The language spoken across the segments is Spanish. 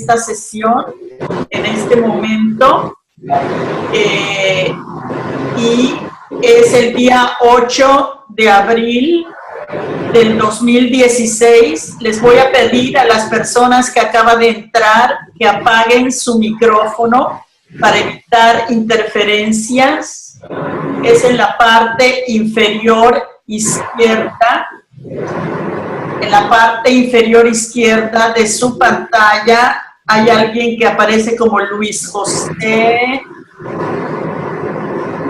esta sesión en este momento. Y es el día 8 de abril del 2016. Les voy a pedir a las personas que acaban de entrar que apaguen su micrófono para evitar interferencias. Es en la parte inferior izquierda. En la parte inferior izquierda de su pantalla hay alguien que aparece como Luis José,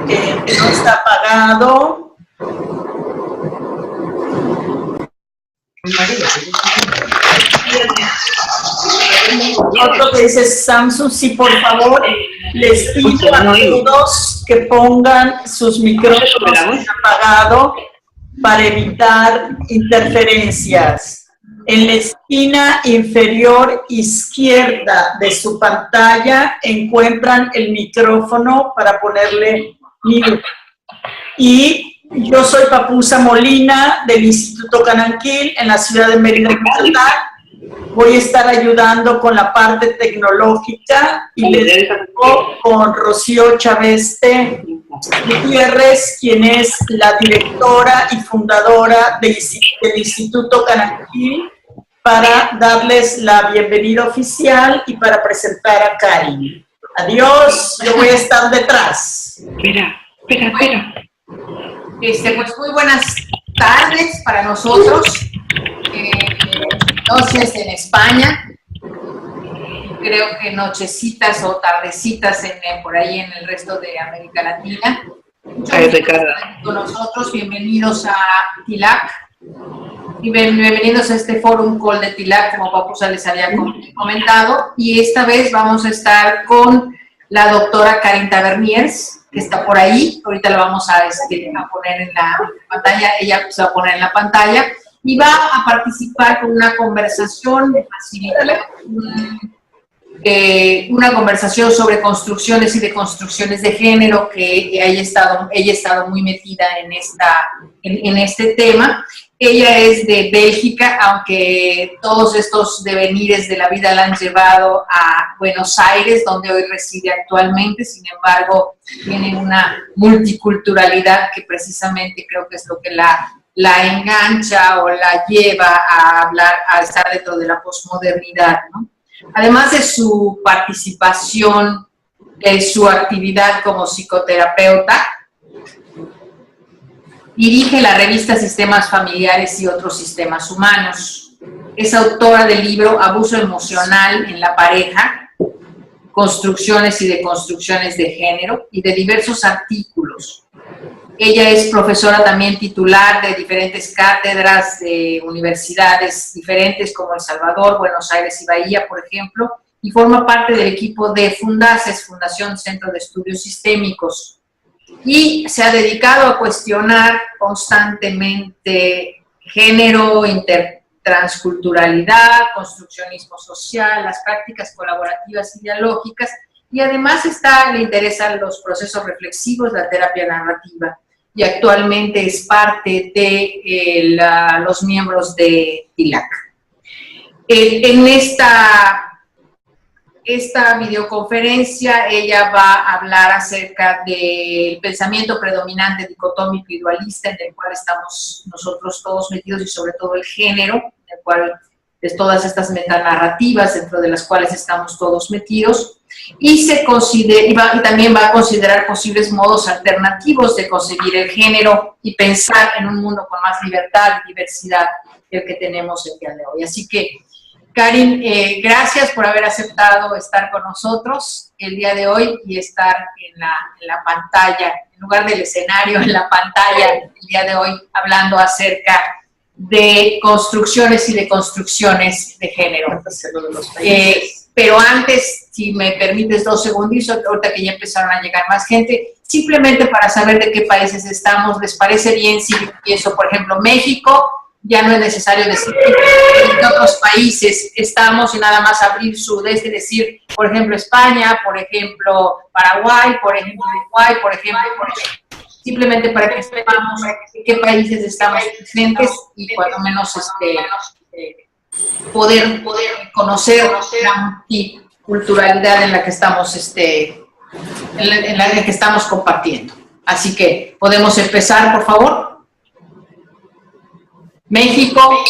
que no está apagado. Otro que dice Samsung, sí, por favor, les pido a todos que pongan sus micrófonos apagados para evitar interferencias. En la esquina inferior izquierda de su pantalla encuentran el micrófono para ponerle mute. Y yo soy Papusa Molina del Instituto Cananquil en la ciudad de Mérida, Yucatán. Voy a estar ayudando con la parte tecnológica y les dejo con Rocío Chaveste Gutiérrez, quien es la directora y fundadora del Instituto Cananquil, para darles la bienvenida oficial y para presentar a Karin. Adiós, yo voy a estar detrás. Espera. Pues muy buenas tardes para nosotros, noches en España, creo que nochecitas o tardecitas por ahí en el resto de América Latina. Con nosotros, bienvenidos a TILAC y bienvenidos a este Forum Call de TILAC, como Papusa les había comentado, y esta vez vamos a estar con la doctora Karin Taverniers, que está por ahí. Ahorita la vamos a poner en la pantalla, ella se va a poner en la pantalla, y va a participar con una conversación, una conversación sobre construcciones y deconstrucciones de género, que ella ha estado muy metida en este tema. Ella es de Bélgica, aunque todos estos devenires de la vida la han llevado a Buenos Aires, donde hoy reside actualmente. Sin embargo, tiene una multiculturalidad que precisamente creo que es lo que la engancha o la lleva a estar dentro de la posmodernidad, ¿no? Además de su participación, de su actividad como psicoterapeuta, dirige la revista Sistemas Familiares y otros Sistemas Humanos. Es autora del libro Abuso Emocional en la Pareja, Construcciones y Deconstrucciones de Género, y de diversos artículos. Ella es profesora también titular de diferentes cátedras de universidades diferentes como El Salvador, Buenos Aires y Bahía, por ejemplo, y forma parte del equipo de Fundaces, Fundación Centro de Estudios Sistémicos, y se ha dedicado a cuestionar constantemente género, transculturalidad, construccionismo social, las prácticas colaborativas y dialógicas, y además le interesan los procesos reflexivos, la terapia narrativa, y actualmente es parte de los miembros de TILAC. En esta videoconferencia ella va a hablar acerca del pensamiento predominante dicotómico y dualista en el cual estamos nosotros todos metidos, y sobre todo el género, en el cual de todas estas metanarrativas dentro de las cuales estamos todos metidos, y también va a considerar posibles modos alternativos de concebir el género y pensar en un mundo con más libertad y diversidad que el que tenemos el día de hoy. Así que, Karin, gracias por haber aceptado estar con nosotros el día de hoy y estar en la pantalla, en lugar del escenario, en la pantalla el día de hoy, hablando acerca de construcciones y deconstrucciones de género. Pero antes, si me permites 2 segunditos, ahorita que ya empezaron a llegar más gente, simplemente para saber de qué países estamos, ¿les parece bien si empiezo, por ejemplo, México? Ya no es necesario decir en otros países estamos y nada más abrir decir, por ejemplo, España, por ejemplo, Paraguay, por ejemplo, Uruguay, por ejemplo, simplemente para que sepamos en qué países estamos presentes y cuando menos poder conocer la multiculturalidad en la que estamos, en la que estamos compartiendo. Así que, ¿podemos empezar, por favor? México.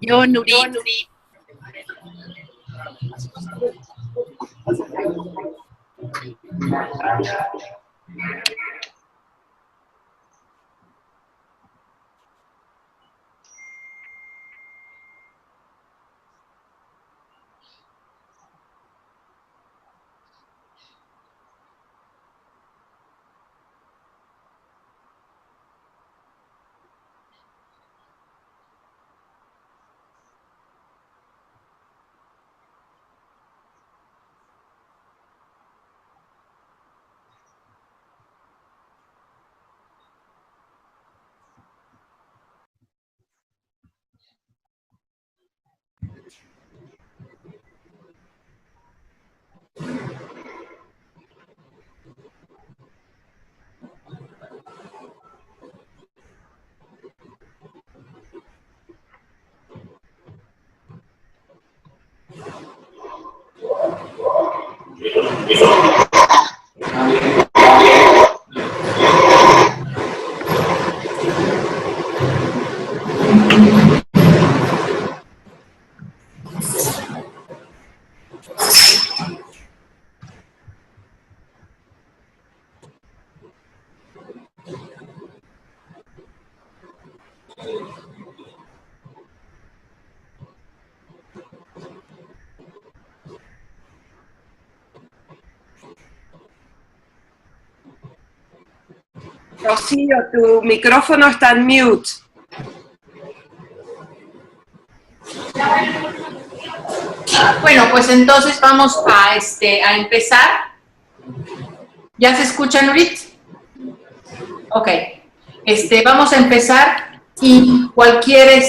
Yo, Nurit. Rocío, tu micrófono está en mute. Bueno, pues entonces vamos a empezar. ¿Ya se escucha, Nurit? Ok. Vamos a empezar y cualquier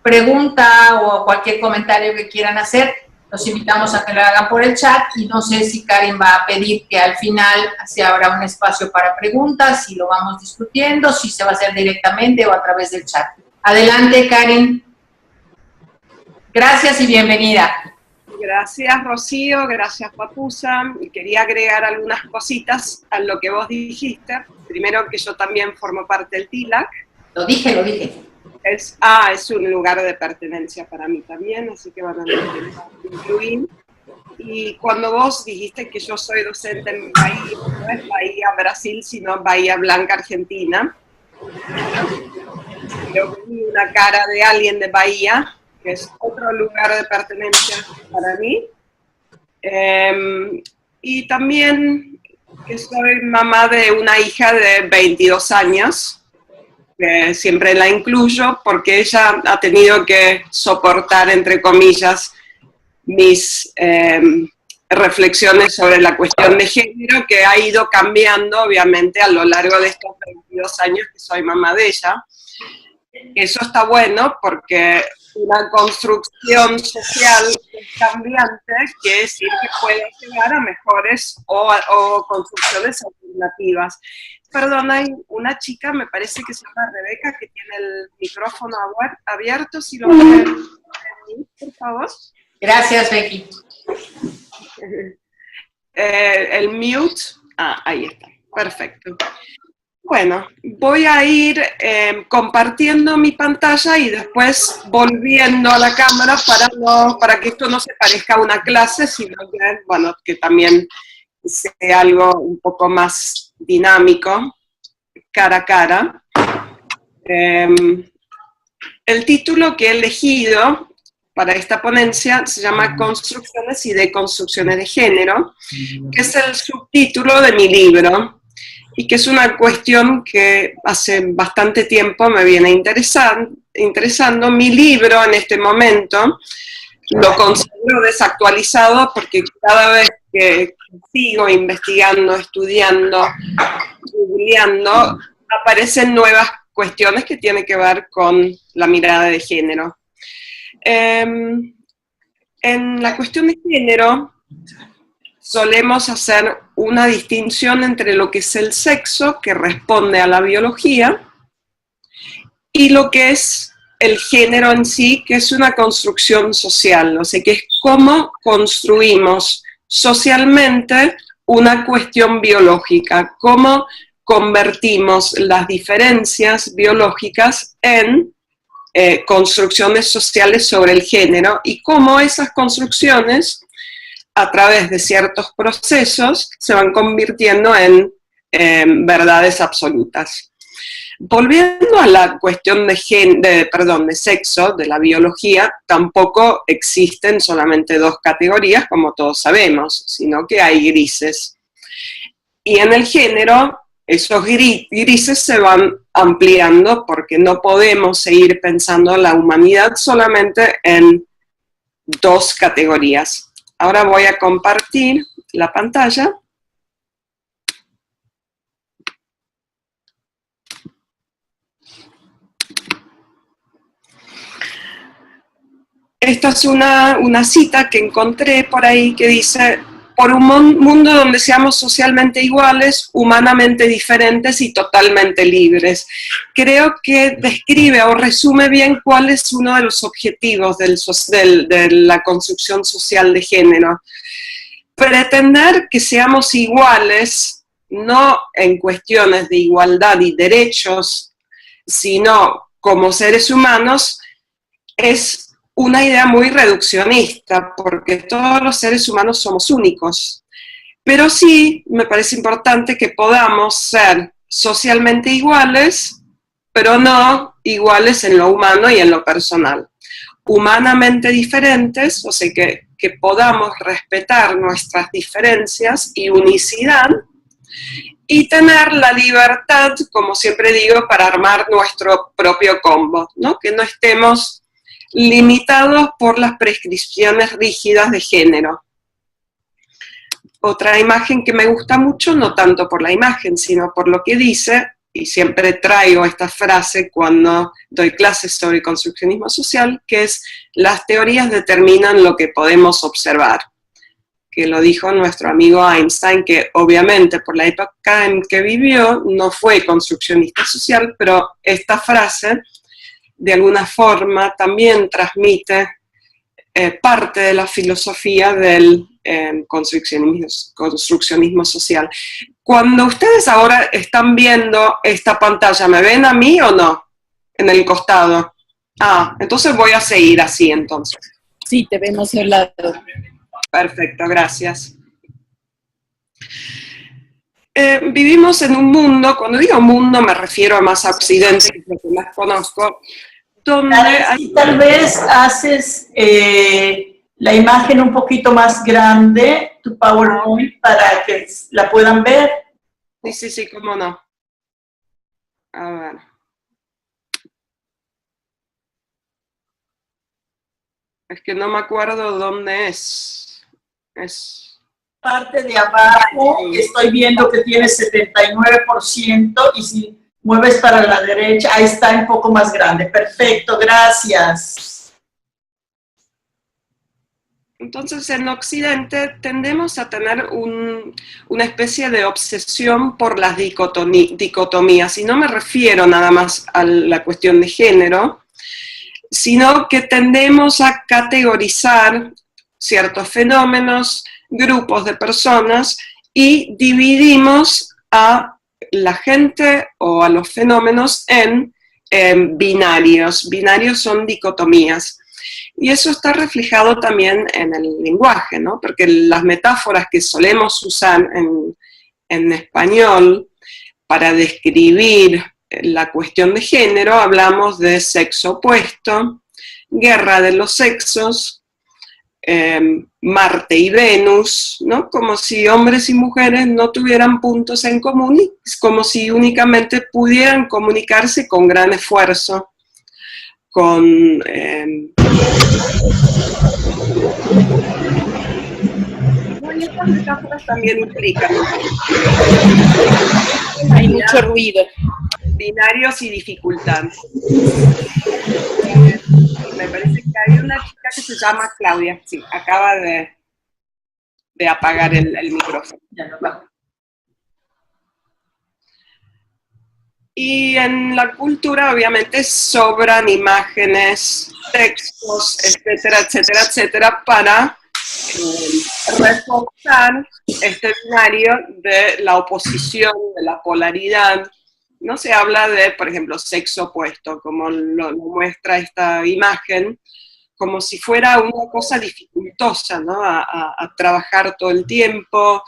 pregunta o cualquier comentario que quieran hacer, los invitamos a que lo hagan por el chat y no sé si Karen va a pedir que al final se abra un espacio para preguntas, si lo vamos discutiendo, si se va a hacer directamente o a través del chat. Adelante, Karen. Gracias y bienvenida. Gracias, Rocío, gracias, Papusa. Quería agregar algunas cositas a lo que vos dijiste. Primero, que yo también formo parte del TILAC. Lo dije. Es un lugar de pertenencia para mí también, así que van a incluir. Y cuando vos dijiste que yo soy docente en Bahía, no es Bahía Brasil, sino Bahía Blanca, Argentina. Creo que vi una cara de alguien de Bahía, que es otro lugar de pertenencia para mí. Y también que soy mamá de una hija de 22 años, que siempre la incluyo porque ella ha tenido que soportar, entre comillas, mis reflexiones sobre la cuestión de género, que ha ido cambiando, obviamente, a lo largo de estos 22 años que soy mamá de ella. Eso está bueno porque una construcción social es cambiante, quiere decir que puede llegar a mejores o construcciones alternativas. Perdón, hay una chica, me parece que se llama Rebeca, que tiene el micrófono abierto, si lo pueden pedir, por favor. Gracias, Becky. El mute, ahí está, perfecto. Bueno, voy a ir compartiendo mi pantalla y después volviendo a la cámara para que esto no se parezca a una clase, sino que, bueno, que también sea algo un poco más dinámico, cara a cara. El título que he elegido para esta ponencia se llama Construcciones y Deconstrucciones de Género, que es el subtítulo de mi libro, y que es una cuestión que hace bastante tiempo me viene interesando. Mi libro en este momento lo considero desactualizado porque cada vez que sigo investigando, estudiando, googleando, aparecen nuevas cuestiones que tienen que ver con la mirada de género. En la cuestión de género solemos hacer una distinción entre lo que es el sexo, que responde a la biología, y lo que es el género en sí, que es una construcción social, o sea, que es cómo construimos socialmente una cuestión biológica, cómo convertimos las diferencias biológicas en construcciones sociales sobre el género y cómo esas construcciones, a través de ciertos procesos, se van convirtiendo en verdades absolutas. Volviendo a la cuestión de sexo, de la biología, tampoco existen solamente dos categorías, como todos sabemos, sino que hay grises. Y en el género, esos grises se van ampliando porque no podemos seguir pensando la humanidad solamente en dos categorías. Ahora voy a compartir la pantalla. Esta es una cita que encontré por ahí que dice: por un mundo donde seamos socialmente iguales, humanamente diferentes y totalmente libres. Creo que describe o resume bien cuál es uno de los objetivos de la construcción social de género. Pretender que seamos iguales, no en cuestiones de igualdad y derechos, sino como seres humanos, es una idea muy reduccionista, porque todos los seres humanos somos únicos. Pero sí me parece importante que podamos ser socialmente iguales, pero no iguales en lo humano y en lo personal. Humanamente diferentes, o sea, que podamos respetar nuestras diferencias y unicidad, y tener la libertad, como siempre digo, para armar nuestro propio combo, ¿no? Que no estemos limitados por las prescripciones rígidas de género. Otra imagen que me gusta mucho, no tanto por la imagen, sino por lo que dice, y siempre traigo esta frase cuando doy clases sobre construccionismo social, que es: las teorías determinan lo que podemos observar. Que lo dijo nuestro amigo Einstein, que obviamente por la época en que vivió no fue construccionista social, pero esta frase de alguna forma también transmite parte de la filosofía del construccionismo social. Cuando ustedes ahora están viendo esta pantalla, ¿me ven a mí o no? En el costado. Ah, entonces voy a seguir así entonces. Sí, te vemos al lado. Perfecto, gracias. Vivimos en un mundo, cuando digo mundo me refiero a más a Occidente, que es lo que más conozco, donde hay... Tal vez haces la imagen un poquito más grande, tu PowerPoint, para que la puedan ver. Sí, cómo no. A ver. Es que no me acuerdo dónde es. Es... parte de abajo, estoy viendo que tiene 79%, y si mueves para la derecha, ahí está un poco más grande. Perfecto, gracias. Entonces, en Occidente tendemos a tener una especie de obsesión por las dicotomías, y no me refiero nada más a la cuestión de género, sino que tendemos a categorizar ciertos fenómenos, grupos de personas, y dividimos a la gente o a los fenómenos en binarios. Binarios son dicotomías. Y eso está reflejado también en el lenguaje, ¿no? Porque las metáforas que solemos usar en español para describir la cuestión de género, hablamos de sexo opuesto, guerra de los sexos, Marte y Venus, ¿no? Como si hombres y mujeres no tuvieran puntos en común, es como si únicamente pudieran comunicarse con gran esfuerzo, con... estas metáforas también implican. Hay mucho ruido. Binarios y dificultad. Me parece que hay una chica que se llama Claudia, sí, acaba de apagar el micrófono. Ya no va. Y en la cultura obviamente sobran imágenes, textos, etcétera, etcétera, etcétera, para reforzar este binario de la oposición, de la polaridad. No se habla de, por ejemplo, sexo opuesto, como lo muestra esta imagen, como si fuera una cosa dificultosa, ¿no? A trabajar todo el tiempo,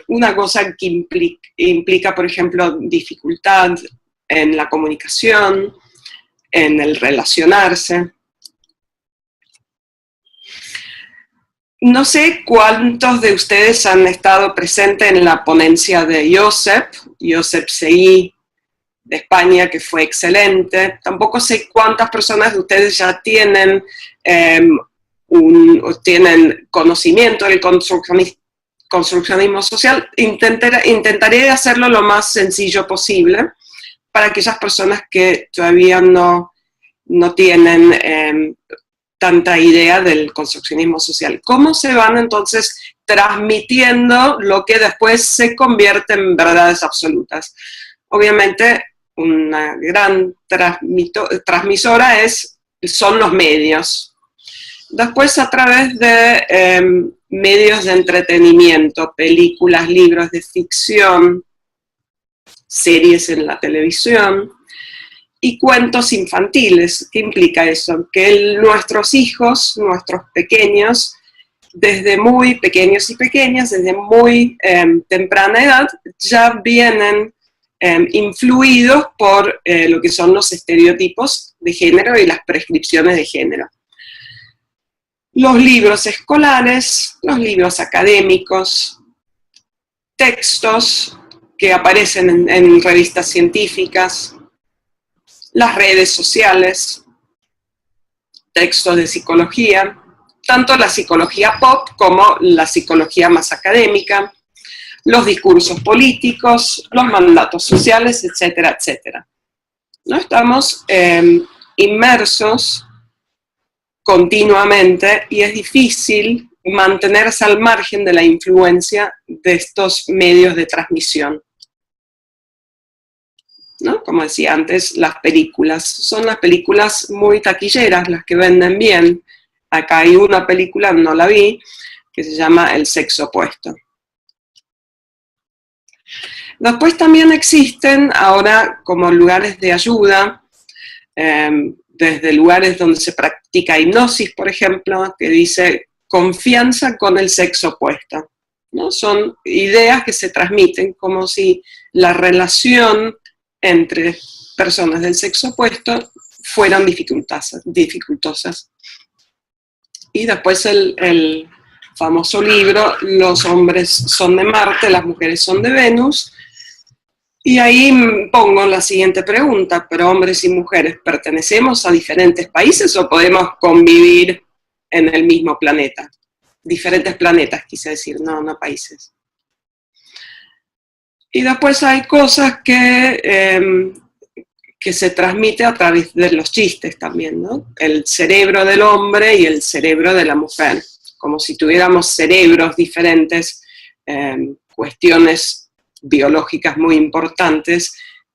una cosa que implica, por ejemplo, dificultad en la comunicación, en el relacionarse. No sé cuántos de ustedes han estado presentes en la ponencia de Josep Seguí, de España, que fue excelente. Tampoco sé cuántas personas de ustedes ya tienen, tienen conocimiento del construccionismo social. Intentaré hacerlo lo más sencillo posible para aquellas personas que todavía no tienen tanta idea del construccionismo social. ¿Cómo se van entonces transmitiendo lo que después se convierte en verdades absolutas? Obviamente, una gran transmisora son los medios. Después, a través de medios de entretenimiento, películas, libros de ficción, series en la televisión, y cuentos infantiles. ¿Qué implica eso? Que nuestros hijos, nuestros pequeños, desde muy pequeños y pequeñas, desde muy temprana edad, ya vienen influidos por lo que son los estereotipos de género y las prescripciones de género. Los libros escolares, los libros académicos, textos que aparecen en revistas científicas, las redes sociales, textos de psicología, tanto la psicología pop como la psicología más académica, los discursos políticos, los mandatos sociales, etcétera, etcétera. ¿No? Estamos inmersos continuamente y es difícil mantenerse al margen de la influencia de estos medios de transmisión. ¿No? Como decía antes, las películas. Son las películas muy taquilleras, las que venden bien. Acá hay una película, no la vi, que se llama El sexo opuesto. Después también existen ahora como lugares de ayuda, desde lugares donde se practica hipnosis, por ejemplo, que dice confianza con el sexo opuesto, ¿no? Son ideas que se transmiten como si la relación entre personas del sexo opuesto fueran dificultosas. Y después el famoso libro, los hombres son de Marte, las mujeres son de Venus, y ahí pongo la siguiente pregunta, pero hombres y mujeres, ¿pertenecemos a diferentes países o podemos convivir en el mismo planeta? Diferentes planetas, quise decir, no países. Y después hay cosas que se transmite a través de los chistes también, ¿no? El cerebro del hombre y el cerebro de la mujer, como si tuviéramos cerebros diferentes, cuestiones biológicas muy importantes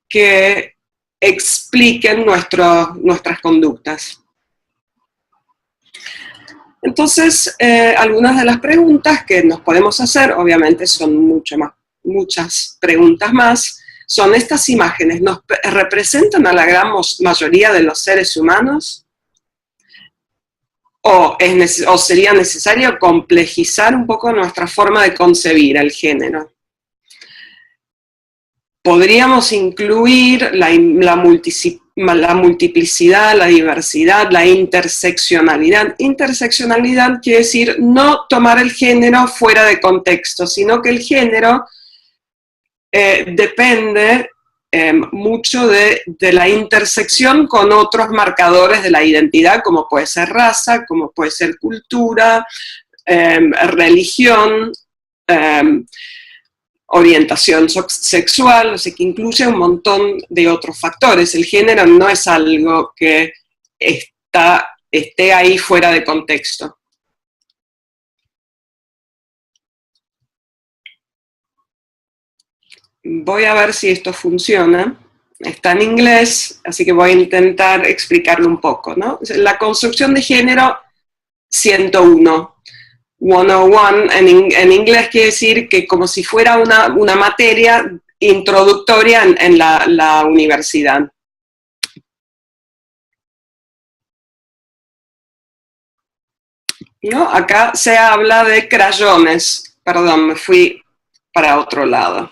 que expliquen nuestras conductas. Entonces, algunas de las preguntas que nos podemos hacer, obviamente son muchas preguntas más, son estas imágenes, ¿nos representan a la gran mayoría de los seres humanos? ¿O sería necesario complejizar un poco nuestra forma de concebir el género? Podríamos incluir la multiplicidad, la diversidad, la interseccionalidad. Interseccionalidad quiere decir no tomar el género fuera de contexto, sino que el género depende mucho de la intersección con otros marcadores de la identidad, como puede ser raza, como puede ser cultura, religión, orientación sexual, o sea, que incluye un montón de otros factores. El género no es algo que esté ahí fuera de contexto. Voy a ver si esto funciona. está en inglés, así que voy a intentar explicarlo un poco, ¿no? La construcción de género 101. 101 en inglés quiere decir que como si fuera una materia introductoria en la universidad. ¿No? Acá se habla de crayones. Perdón, me fui para otro lado.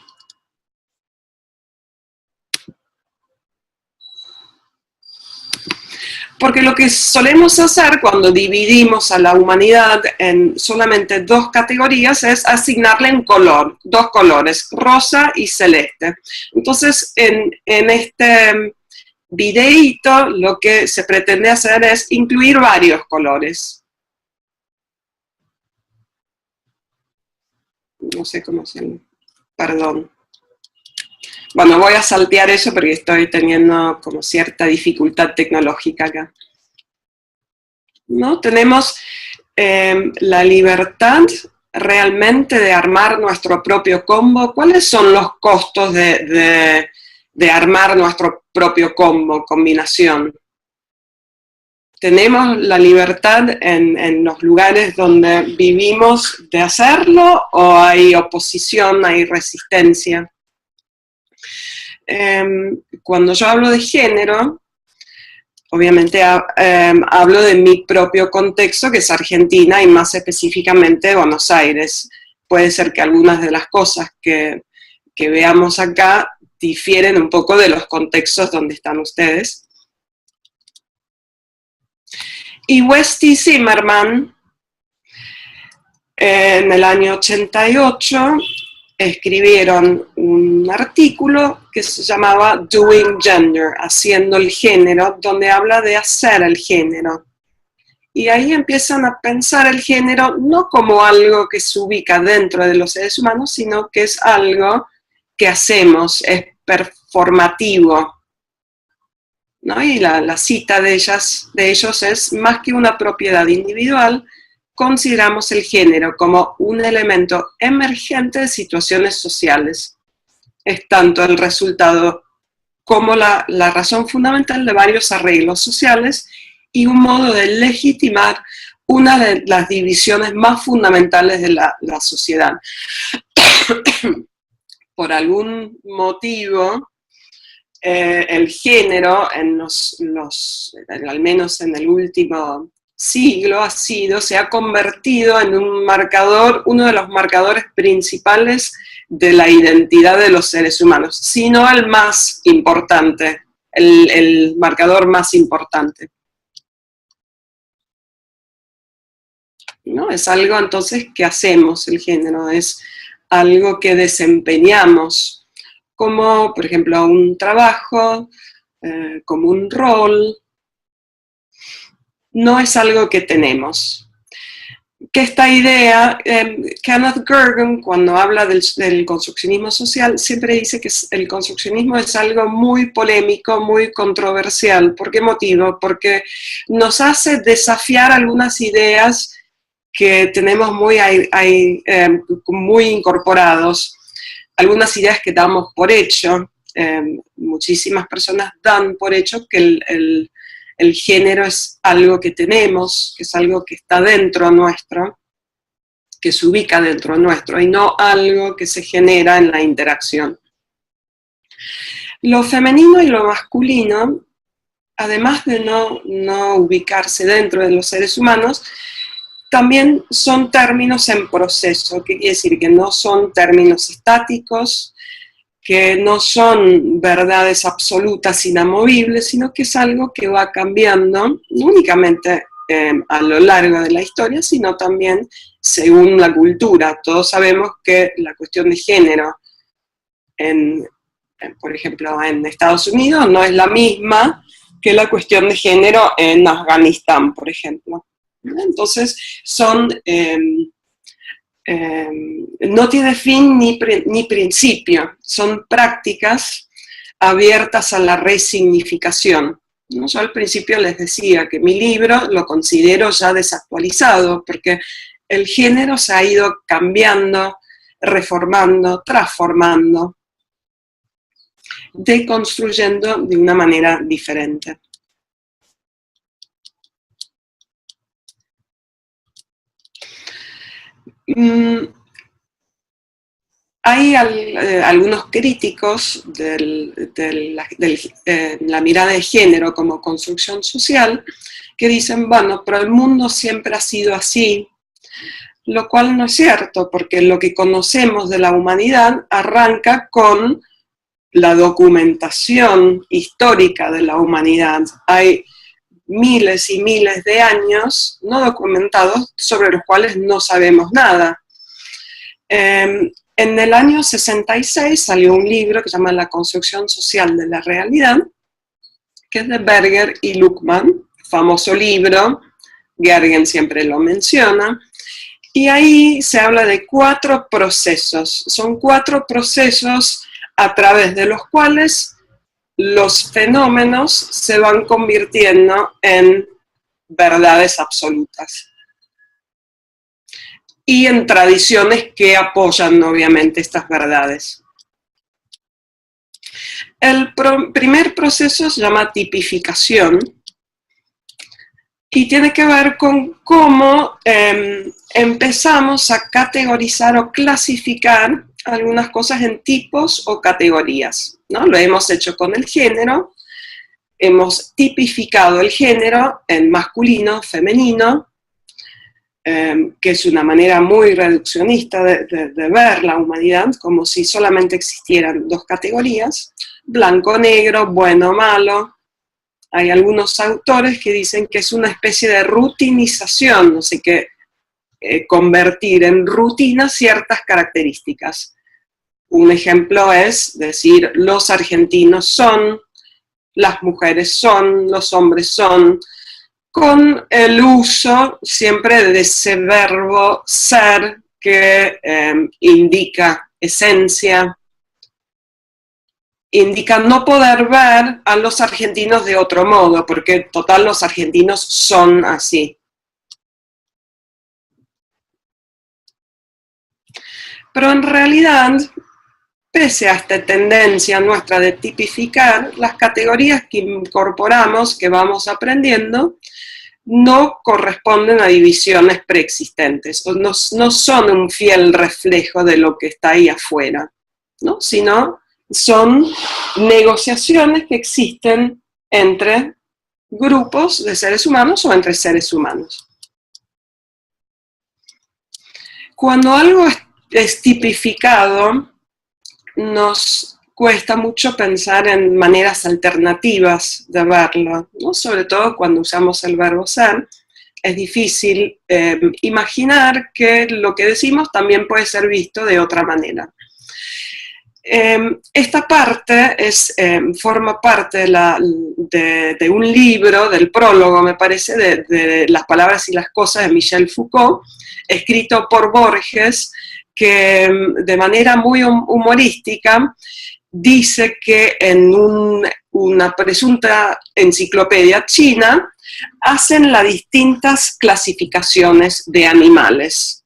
Porque lo que solemos hacer cuando dividimos a la humanidad en solamente dos categorías es asignarle un color, dos colores, rosa y celeste. Entonces, en este videíto lo que se pretende hacer es incluir varios colores. No sé cómo se llama. Perdón. Bueno, voy a saltear eso porque estoy teniendo como cierta dificultad tecnológica acá. ¿No? Tenemos la libertad realmente de armar nuestro propio combo. ¿Cuáles son los costos de armar nuestro propio combo, combinación? ¿Tenemos la libertad en los lugares donde vivimos de hacerlo o hay oposición, hay resistencia? Cuando yo hablo de género, obviamente hablo de mi propio contexto, que es Argentina y más específicamente Buenos Aires. Puede ser que algunas de las cosas que veamos acá difieren un poco de los contextos donde están ustedes. Y West y Zimmerman, en el año 88, escribieron un artículo que se llamaba Doing Gender, haciendo el género, donde habla de hacer el género. Y ahí empiezan a pensar el género no como algo que se ubica dentro de los seres humanos, sino que es algo que hacemos, es performativo, ¿no? Y la cita de ellos es: más que una propiedad individual, consideramos el género como un elemento emergente de situaciones sociales. Es tanto el resultado como la razón fundamental de varios arreglos sociales y un modo de legitimar una de las divisiones más fundamentales de la sociedad. Por algún motivo, el género, al menos en el último siglo, se ha convertido en un marcador, uno de los marcadores principales de la identidad de los seres humanos, sino el más importante, el marcador más importante. ¿No? Es algo entonces que hacemos, el género, es algo que desempeñamos, como por ejemplo un trabajo, como un rol. No es algo que tenemos. Que esta idea, Kenneth Gergen, cuando habla del construccionismo social, siempre dice que el construccionismo es algo muy polémico, muy controversial. ¿Por qué motivo? Porque nos hace desafiar algunas ideas que tenemos muy incorporados, algunas ideas que damos por hecho. Muchísimas personas dan por hecho que el género es algo que tenemos, que es algo que está dentro nuestro, que se ubica dentro nuestro, y no algo que se genera en la interacción. Lo femenino y lo masculino, además de no ubicarse dentro de los seres humanos, también son términos en proceso, que quiere decir que no son términos estáticos, que no son verdades absolutas, inamovibles, sino que es algo que va cambiando, no únicamente a lo largo de la historia, sino también según la cultura. Todos sabemos que la cuestión de género, por ejemplo, en Estados Unidos, no es la misma que la cuestión de género en Afganistán, por ejemplo. Entonces, no tiene fin ni principio, son prácticas abiertas a la resignificación. ¿No? Yo al principio les decía que mi libro lo considero ya desactualizado, porque el género se ha ido cambiando, reformando, transformando. deconstruyendo de una manera diferente. Hay algunos críticos de la mirada de género como construcción social que dicen, bueno, pero el mundo siempre ha sido así, lo cual no es cierto, porque lo que conocemos de la humanidad arranca con la documentación histórica de la humanidad. Hay miles y miles de años no documentados sobre los cuales no sabemos nada. En el año 66 salió un libro que se llama La construcción social de la realidad, que es de Berger y Luckmann, famoso libro, Gergen siempre lo menciona, y ahí se habla de 4 procesos. Son 4 procesos a través de los cuales los fenómenos se van convirtiendo en verdades absolutas. Y en tradiciones que apoyan, obviamente, estas verdades. El primer proceso se llama tipificación y tiene que ver con cómo empezamos a categorizar o clasificar algunas cosas en tipos o categorías, ¿no? Lo hemos hecho con el género, hemos tipificado el género en masculino, femenino, que es una manera muy reduccionista de ver la humanidad, como si solamente existieran 2 categorías, blanco, negro, bueno, malo. Hay algunos autores que dicen que es una especie de rutinización, no sé qué, convertir en rutina ciertas características. Un ejemplo es decir, los argentinos son, las mujeres son, los hombres son, con el uso siempre de ese verbo ser que indica esencia, indica no poder ver a los argentinos de otro modo, porque total los argentinos son así. Pero en realidad, pese a esta tendencia nuestra de tipificar, las categorías que incorporamos, que vamos aprendiendo, no corresponden a divisiones preexistentes, o no son un fiel reflejo de lo que está ahí afuera, ¿no? Sino son negociaciones que existen entre grupos de seres humanos o entre seres humanos. Cuando algo es tipificado, nos cuesta mucho pensar en maneras alternativas de verlo, ¿no? Sobre todo cuando usamos el verbo ser, es difícil imaginar que lo que decimos también puede ser visto de otra manera. Esta parte forma parte de un libro, del prólogo, me parece, de Las palabras y las cosas de Michel Foucault, escrito por Borges, que de manera muy humorística dice que en una presunta enciclopedia china hacen las distintas clasificaciones de animales.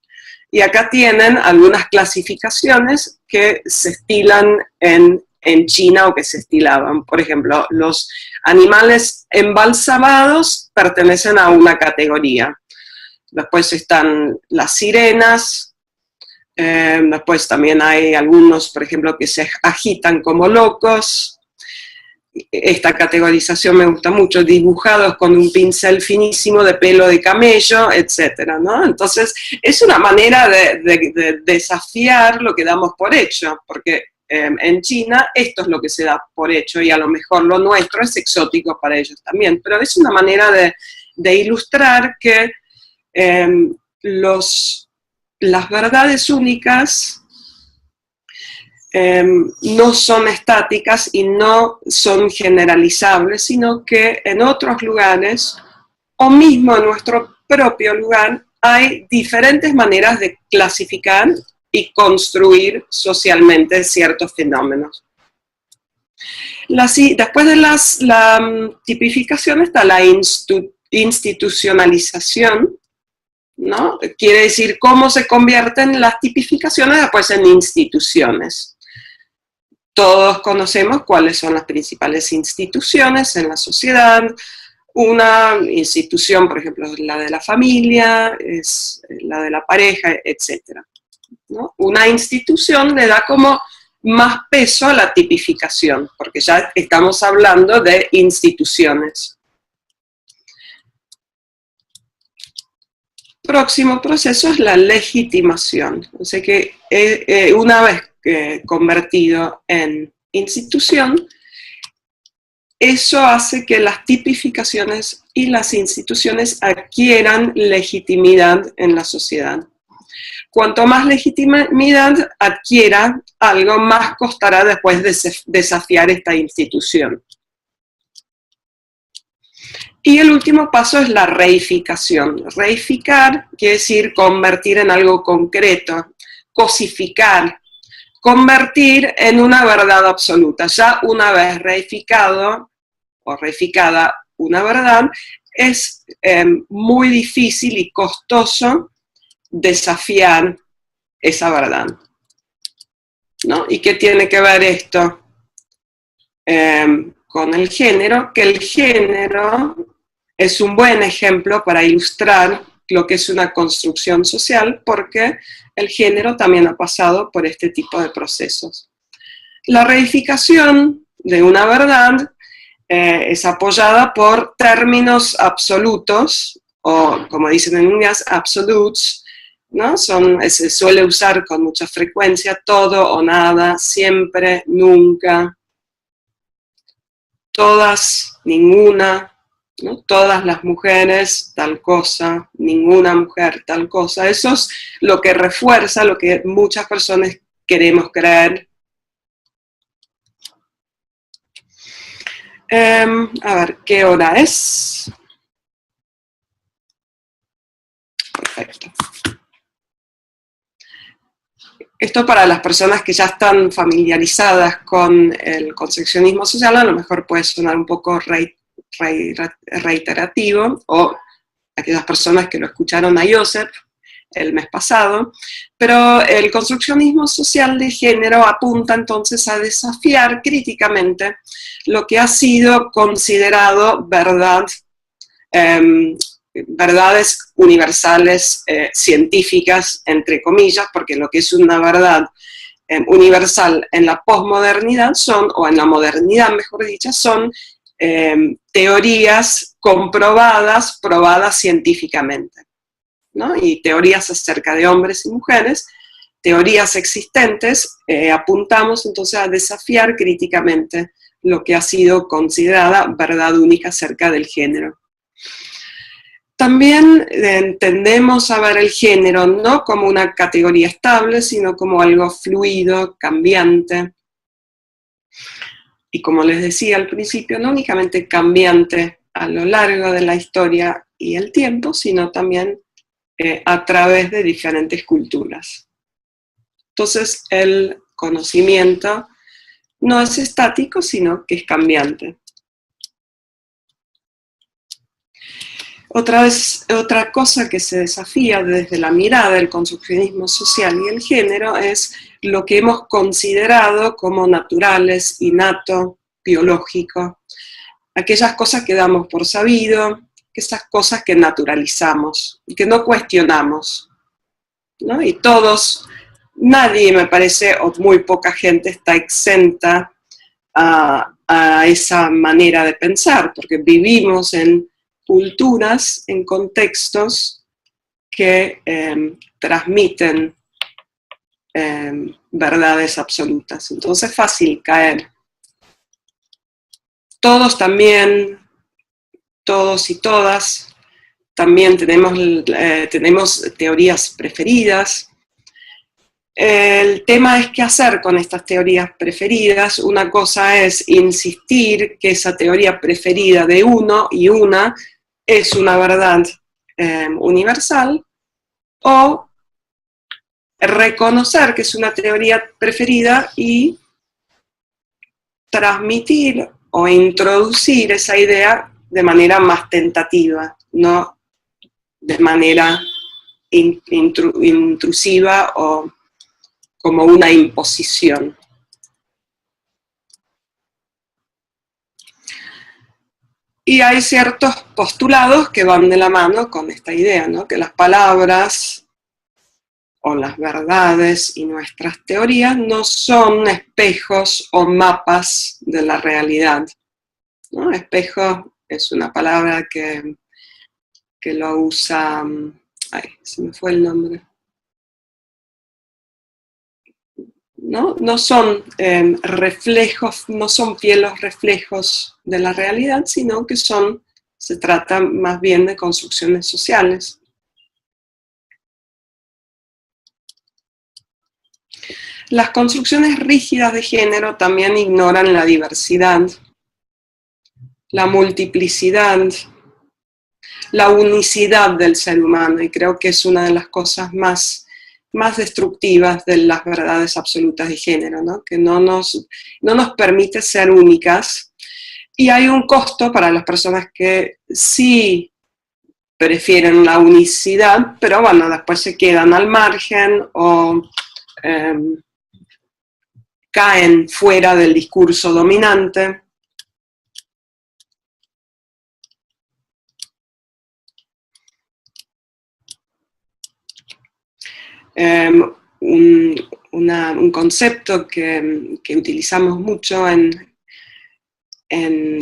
Y acá tienen algunas clasificaciones que se estilan en China o que se estilaban. Por ejemplo, los animales embalsamados pertenecen a una categoría. Después están las sirenas. Después también hay algunos, por ejemplo, que se agitan como locos. Esta categorización me gusta mucho, dibujados con un pincel finísimo de pelo de camello, etcétera, ¿no? Entonces, es una manera de desafiar lo que damos por hecho, porque en China esto es lo que se da por hecho, y a lo mejor lo nuestro es exótico para ellos también, pero es una manera de ilustrar que las verdades únicas no son estáticas y no son generalizables, sino que en otros lugares, o mismo en nuestro propio lugar, hay diferentes maneras de clasificar y construir socialmente ciertos fenómenos. Después de la tipificación está la institucionalización, ¿no? Quiere decir cómo se convierten las tipificaciones después en instituciones. todos conocemos cuáles son las principales instituciones en la sociedad. Una institución, por ejemplo, es la de la familia, es la de la pareja, etc., ¿no? Una institución le da como más peso a la tipificación, porque ya estamos hablando de instituciones. Próximo proceso es la legitimación. O sea que una vez convertido en institución, eso hace que las tipificaciones y las instituciones adquieran legitimidad en la sociedad. Cuanto más legitimidad adquiera, algo más costará después desafiar esta institución. Y el último paso es la reificación. Reificar quiere decir convertir en algo concreto, cosificar, convertir en una verdad absoluta. Ya una vez reificado o reificada una verdad, es muy difícil y costoso desafiar esa verdad, ¿no? ¿Y qué tiene que ver esto con el género? Que el género es un buen ejemplo para ilustrar lo que es una construcción social, porque el género también ha pasado por este tipo de procesos. La reificación de una verdad es apoyada por términos absolutos, o como dicen en inglés, absolutes, ¿no? Se suele usar con mucha frecuencia todo o nada, siempre, nunca, todas, ninguna, ¿no? Todas las mujeres, tal cosa, ninguna mujer, tal cosa. Eso es lo que refuerza lo que muchas personas queremos creer. A ver, ¿qué hora es? Perfecto. Esto para las personas que ya están familiarizadas con el construccionismo social, a lo mejor puede sonar un poco reiterativo, o aquellas personas que lo escucharon a Joseph el mes pasado, pero el construccionismo social de género apunta entonces a desafiar críticamente lo que ha sido considerado verdades universales científicas, entre comillas, porque lo que es una verdad universal en la posmodernidad o en la modernidad, mejor dicho, son teorías comprobadas, probadas científicamente, ¿no? Y teorías acerca de hombres y mujeres, teorías existentes, apuntamos entonces a desafiar críticamente lo que ha sido considerada verdad única acerca del género. También tendemos a ver el género no como una categoría estable, sino como algo fluido, cambiante. Y como les decía al principio, no únicamente cambiante a lo largo de la historia y el tiempo, sino también a través de diferentes culturas. Entonces, el conocimiento no es estático, sino que es cambiante. Otra cosa que se desafía desde la mirada del construccionismo social y el género es lo que hemos considerado como naturales, innato, biológico. Aquellas cosas que damos por sabido, esas cosas que naturalizamos y que no cuestionamos, ¿no? Y nadie me parece, o muy poca gente está exenta a esa manera de pensar, porque vivimos en culturas, en contextos que transmiten verdades absolutas. Entonces es fácil caer. Todos y todas, también tenemos teorías preferidas. El tema es qué hacer con estas teorías preferidas. Una cosa es insistir que esa teoría preferida de uno y una es una verdad universal, o reconocer que es una teoría preferida y transmitir o introducir esa idea de manera más tentativa, no de manera intrusiva o como una imposición. Y hay ciertos postulados que van de la mano con esta idea, ¿no? Que las palabras o las verdades y nuestras teorías no son espejos o mapas de la realidad, ¿no? Espejo es una palabra que lo usa, ay, se me fue el nombre. No son reflejos, no son fieles reflejos de la realidad, sino que se trata más bien de construcciones sociales. Las construcciones rígidas de género también ignoran la diversidad, la multiplicidad, la unicidad del ser humano, y creo que es una de las cosas más destructivas de las verdades absolutas de género, ¿no? Que no nos permite ser únicas, y hay un costo para las personas que sí prefieren la unicidad, pero bueno, después se quedan al margen o caen fuera del discurso dominante. Un concepto que utilizamos mucho en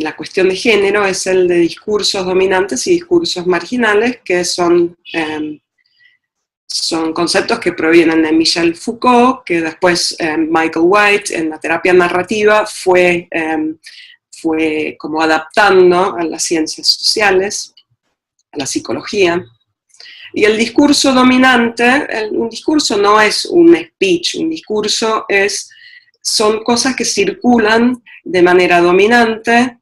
la cuestión de género es el de discursos dominantes y discursos marginales, que son conceptos que provienen de Michel Foucault, que después Michael White en la terapia narrativa fue como adaptando a las ciencias sociales, a la psicología. Y el discurso dominante, un discurso no es un speech, un discurso son cosas que circulan de manera dominante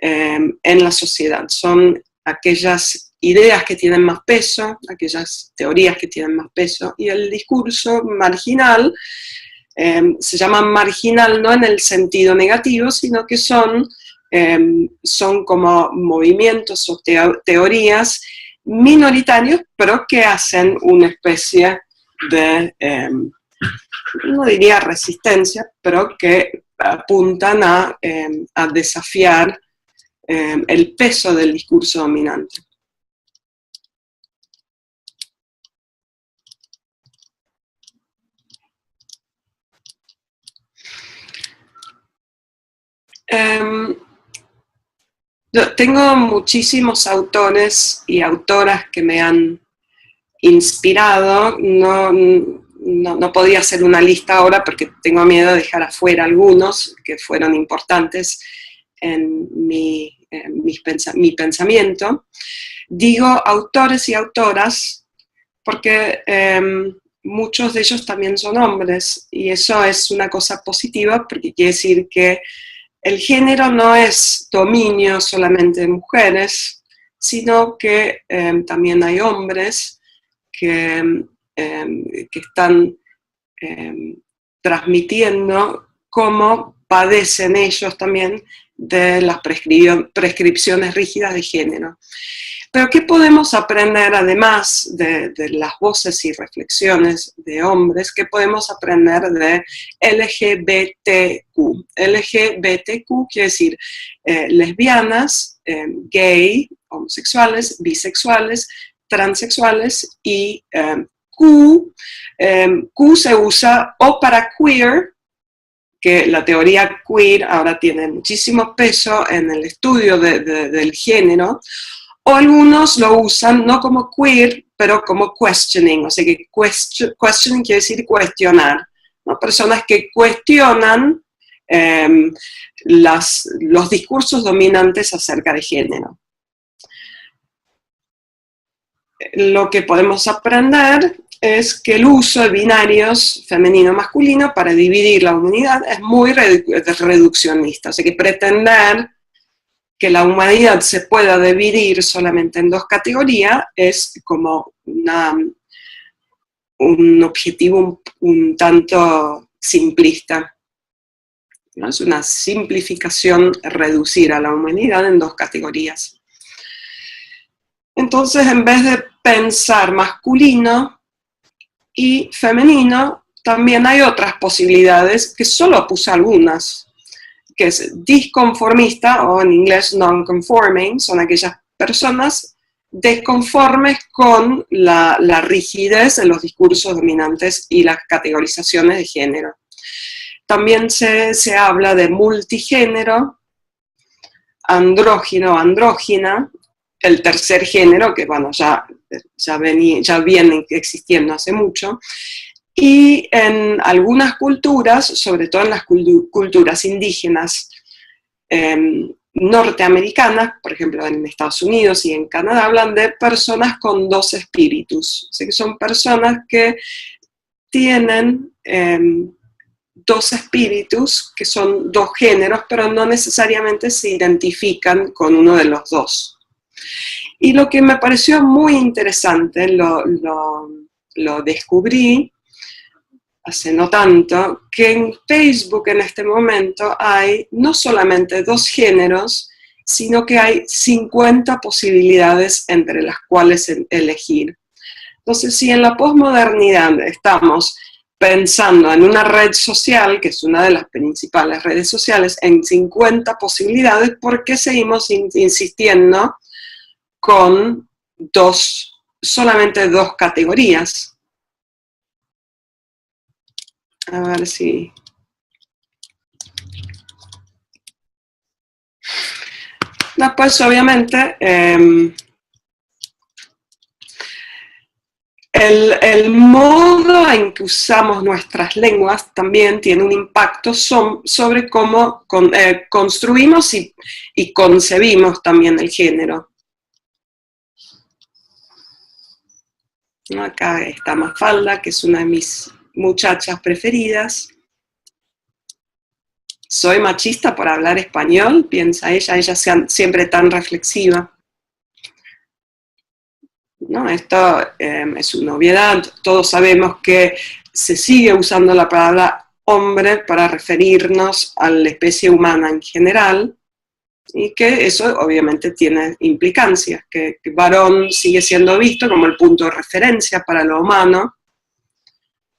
en la sociedad. Son aquellas ideas que tienen más peso, aquellas teorías que tienen más peso, y el discurso marginal se llama marginal no en el sentido negativo, sino que son como movimientos o teorías minoritarios, pero que hacen una especie de, no diría resistencia, pero que apuntan a desafiar el peso del discurso dominante. Yo tengo muchísimos autores y autoras que me han inspirado. No podía hacer una lista ahora porque tengo miedo de dejar afuera algunos que fueron importantes en mi pensamiento. Digo autores y autoras porque muchos de ellos también son hombres, y eso es una cosa positiva porque quiere decir que el género no es dominio solamente de mujeres, sino que también hay hombres que están transmitiendo cómo padecen ellos también de las prescripciones rígidas de género. Pero ¿qué podemos aprender además de las voces y reflexiones de hombres? ¿Qué podemos aprender de LGBTQ? LGBTQ quiere decir lesbianas, gay, homosexuales, bisexuales, transexuales, y Q se usa o para queer, que la teoría queer ahora tiene muchísimo peso en el estudio del género, o algunos lo usan no como queer, pero como questioning, o sea que questioning quiere decir cuestionar, ¿no? Personas que cuestionan los discursos dominantes acerca de género. Lo que podemos aprender es que el uso de binarios femenino-masculino para dividir la humanidad es muy reduccionista, o sea que pretender que la humanidad se pueda dividir solamente en dos categorías es como un objetivo un tanto simplista, ¿no? Es una simplificación reducir a la humanidad en dos categorías. Entonces, en vez de pensar masculino y femenino, también hay otras posibilidades, que solo puse algunas, que es disconformista, o en inglés non-conforming, son aquellas personas desconformes con la rigidez de los discursos dominantes y las categorizaciones de género. También se habla de multigénero, andrógino, andrógina, el tercer género, que bueno, ya viene existiendo hace mucho, y en algunas culturas, sobre todo en las culturas indígenas norteamericanas, por ejemplo en Estados Unidos y en Canadá, hablan de personas con dos espíritus, o sea que son personas que tienen dos espíritus, que son dos géneros, pero no necesariamente se identifican con uno de los dos. Y lo que me pareció muy interesante, lo descubrí hace no tanto, que en Facebook en este momento hay no solamente dos géneros, sino que hay 50 posibilidades entre las cuales elegir. Entonces, si en la posmodernidad estamos pensando en una red social, que es una de las principales redes sociales, en 50 posibilidades, ¿por qué seguimos insistiendo con solamente dos categorías? A ver si... Después, obviamente, el modo en que usamos nuestras lenguas también tiene un impacto sobre cómo construimos y concebimos también el género. Acá está Mafalda, que es una de mis muchachas preferidas. Soy machista por hablar español, piensa ella siempre tan reflexiva. ¿No? Esto es una obviedad, todos sabemos que se sigue usando la palabra hombre para referirnos a la especie humana en general, y que eso obviamente tiene implicancias, que varón sigue siendo visto como el punto de referencia para lo humano,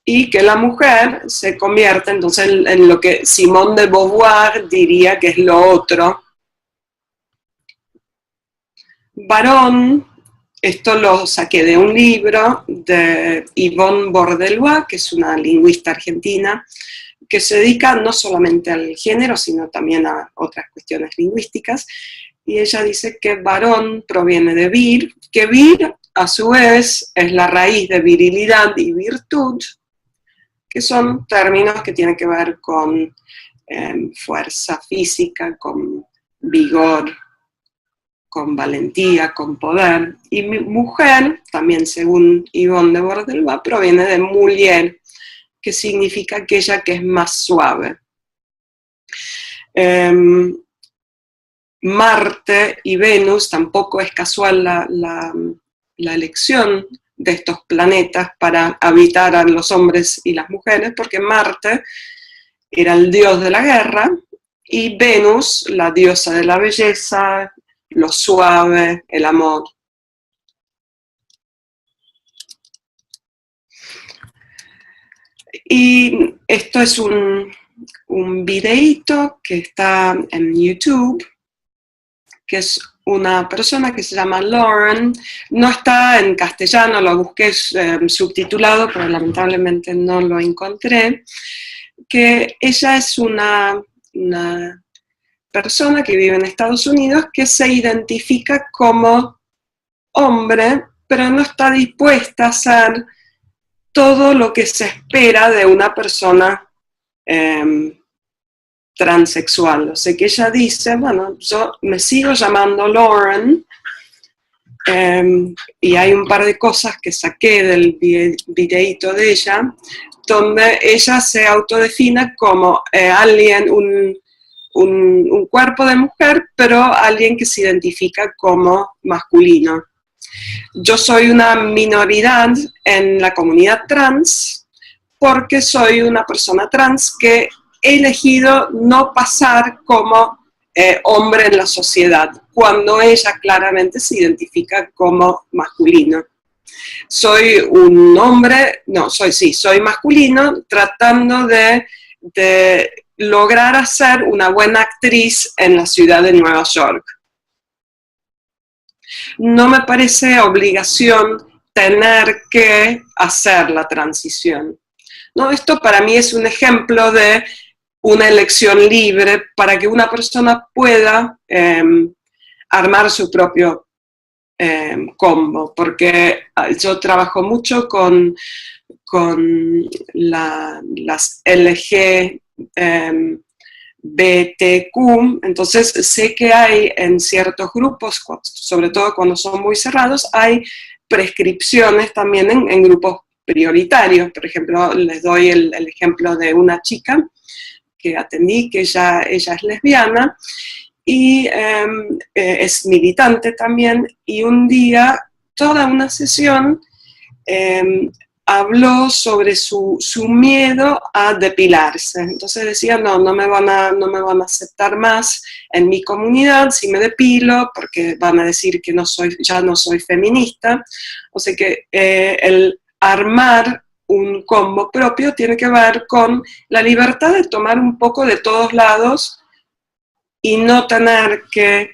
y que la mujer se convierte entonces en lo que Simone de Beauvoir diría que es lo otro. Varón, esto lo saqué de un libro de Yvonne Bordelois, que es una lingüista argentina, que se dedica no solamente al género, sino también a otras cuestiones lingüísticas, y ella dice que varón proviene de vir, que vir, a su vez, es la raíz de virilidad y virtud, que son términos que tienen que ver con fuerza física, con vigor, con valentía, con poder. Y mujer, también según Yvonne de Bordelois, proviene de mulier, que significa aquella que es más suave. Marte y Venus, tampoco es casual la elección de estos planetas para habitar a los hombres y las mujeres, porque Marte era el dios de la guerra, y Venus, la diosa de la belleza, lo suave, el amor. Y esto es un videíto que está en YouTube, que es una persona que se llama Lauren, no está en castellano, lo busqué subtitulado, pero lamentablemente no lo encontré, que ella es una persona que vive en Estados Unidos que se identifica como hombre, pero no está dispuesta a hacer todo lo que se espera de una persona transexual. O sea que ella dice, bueno, yo me sigo llamando Lauren, y hay un par de cosas que saqué del videíto de ella, donde ella se autodefine como alguien, un cuerpo de mujer, pero alguien que se identifica como masculino. Yo soy una minoridad en la comunidad trans porque soy una persona trans que he elegido no pasar como hombre en la sociedad, cuando ella claramente se identifica como masculino. Soy un hombre, no, soy masculino, tratando de lograr ser una buena actriz en la ciudad de Nueva York. No me parece obligación tener que hacer la transición. ¿No? Esto para mí es un ejemplo de una elección libre para que una persona pueda armar su propio combo, porque yo trabajo mucho con las LGBTQ, entonces sé que hay en ciertos grupos, sobre todo cuando son muy cerrados, hay prescripciones también en grupos prioritarios. Por ejemplo, les doy el ejemplo de una chica que atendí, que ella es lesbiana y es militante también, y un día, toda una sesión, habló sobre su miedo a depilarse. Entonces decía, no me van a aceptar más en mi comunidad si me depilo, porque van a decir que ya no soy feminista. O sea que el armar un combo propio tiene que ver con la libertad de tomar un poco de todos lados y no tener que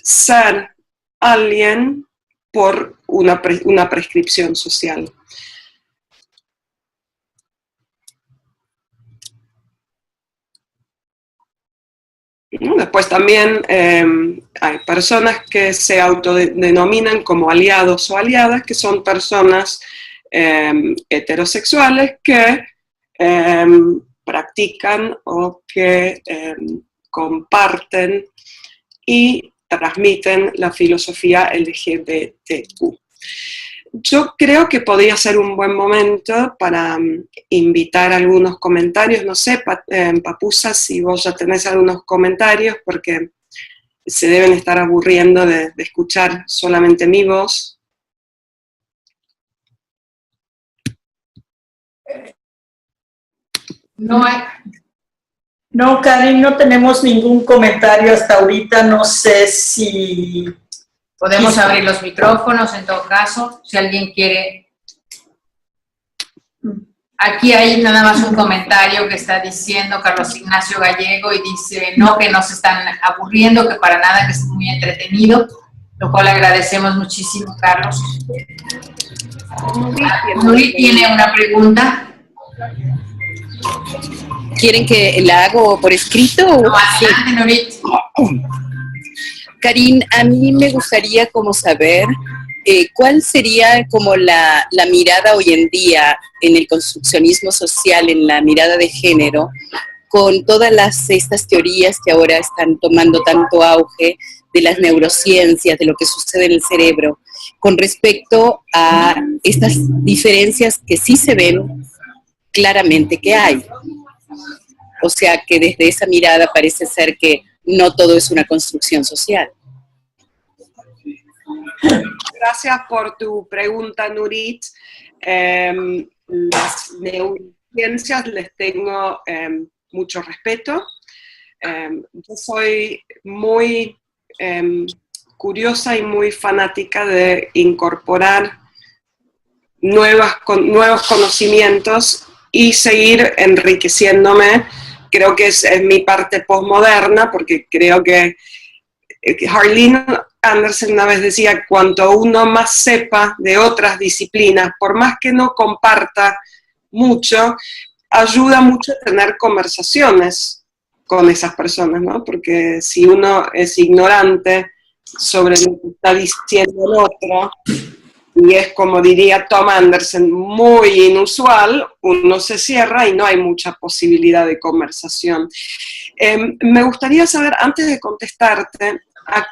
ser alguien por una prescripción social. Después también hay personas que se autodenominan como aliados o aliadas, que son personas heterosexuales que practican o que comparten y transmiten la filosofía LGBTQ. Yo creo que podría ser un buen momento para invitar algunos comentarios. No sé, Papusa, si vos ya tenés algunos comentarios, porque se deben estar aburriendo de escuchar solamente mi voz. No, Karin, no tenemos ningún comentario hasta ahorita. No sé si... Podemos abrir los micrófonos en todo caso, si alguien quiere. Aquí hay nada más un comentario que está diciendo Carlos Ignacio Gallego y dice, no, que no se están aburriendo, que para nada, que es muy entretenido, lo cual agradecemos muchísimo, Carlos. Nurit tiene una pregunta. ¿Quieren que la hago por escrito? No, adelante, Nurit. Karin, a mí me gustaría como saber cuál sería como la mirada hoy en día en el construccionismo social, en la mirada de género, con todas estas teorías que ahora están tomando tanto auge de las neurociencias, de lo que sucede en el cerebro, con respecto a estas diferencias que sí se ven claramente que hay. O sea, que desde esa mirada parece ser que no todo es una construcción social. Gracias por tu pregunta, Nurit. Las neurociencias les tengo mucho respeto. Yo soy muy curiosa y muy fanática de incorporar nuevos conocimientos y seguir enriqueciéndome. Creo que es mi parte posmoderna, porque creo que Harlene Anderson una vez decía, cuanto uno más sepa de otras disciplinas, por más que no comparta mucho, ayuda mucho a tener conversaciones con esas personas, ¿no? Porque si uno es ignorante sobre lo que está diciendo el otro, y es, como diría Tom Anderson, muy inusual, uno se cierra y no hay mucha posibilidad de conversación. Me gustaría saber, antes de contestarte,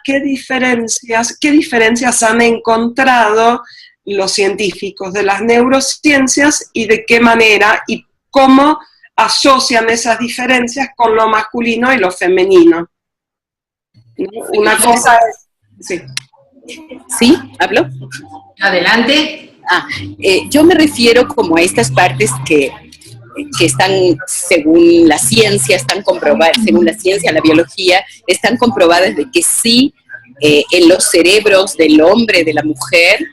¿qué diferencias han encontrado los científicos de las neurociencias y de qué manera y cómo asocian esas diferencias con lo masculino y lo femenino? Una cosa es... Sí. ¿Sí? ¿Hablo? Adelante. Yo me refiero como a estas partes que están, según la ciencia, están comprobadas, según la ciencia, la biología, están comprobadas de que sí, en los cerebros del hombre, de la mujer,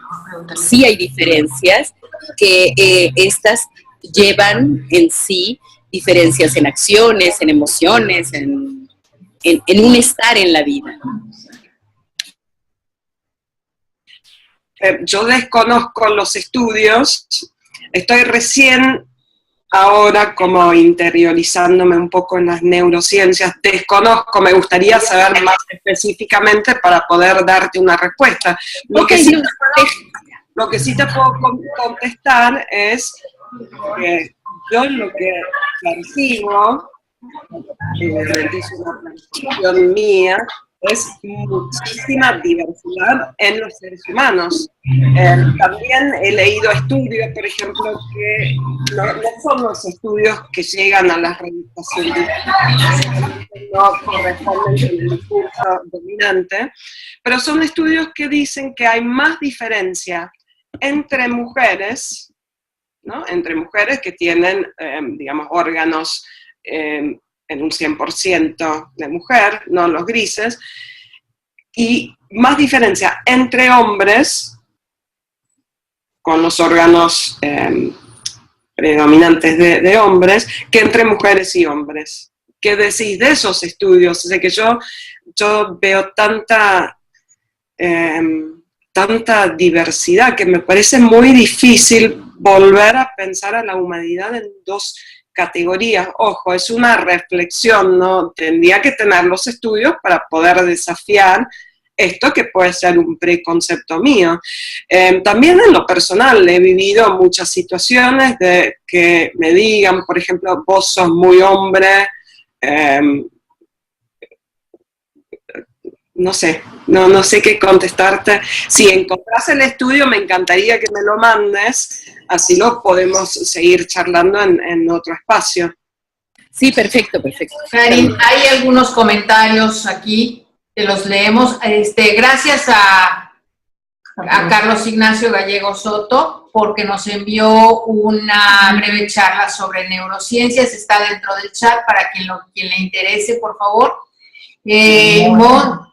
sí hay diferencias, que estas llevan en sí diferencias en acciones, en emociones, en un estar en la vida. Yo desconozco los estudios, estoy recién ahora como interiorizándome un poco en las neurociencias, desconozco, me gustaría saber más específicamente para poder darte una respuesta. Lo que sí te puedo contestar es que yo lo que percibo, es una percepción mía, es muchísima diversidad en los seres humanos. También he leído estudios, por ejemplo, que no son los estudios que llegan a las revistas científicas, no corresponden con el discurso dominante, pero son estudios que dicen que hay más diferencia entre mujeres, ¿no? Entre mujeres que tienen, digamos, órganos en un 100% de mujer, no los grises, y más diferencia entre hombres con los órganos predominantes de hombres que entre mujeres y hombres. ¿Qué decís de esos estudios? O sea, que yo veo tanta diversidad que me parece muy difícil volver a pensar a la humanidad en dos categorías. Ojo, es una reflexión, ¿no? Tendría que tener los estudios para poder desafiar esto que puede ser un preconcepto mío. También en lo personal he vivido muchas situaciones de que me digan, por ejemplo, vos sos muy hombre, no sé qué contestarte. Si encontrás el estudio, me encantaría que me lo mandes, así lo podemos seguir charlando en otro espacio. Sí, perfecto. Karin, hay algunos comentarios aquí, que los leemos. Gracias a Carlos Ignacio Gallego Soto, porque nos envió una breve charla sobre neurociencias, está dentro del chat para quien le interese, por favor.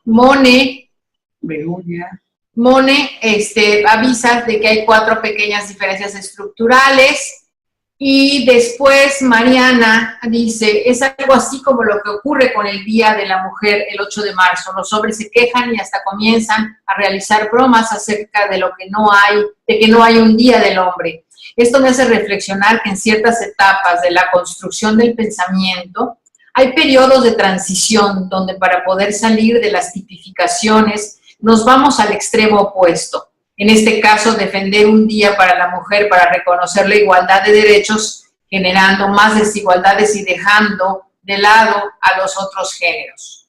Mone avisa de que hay 4 pequeñas diferencias estructurales. Y después Mariana dice, es algo así como lo que ocurre con el Día de la Mujer el 8 de marzo. Los hombres se quejan y hasta comienzan a realizar bromas acerca de que no hay un Día del Hombre. Esto me hace reflexionar que en ciertas etapas de la construcción del pensamiento hay periodos de transición donde para poder salir de las tipificaciones nos vamos al extremo opuesto. En este caso, defender un día para la mujer para reconocer la igualdad de derechos, generando más desigualdades y dejando de lado a los otros géneros.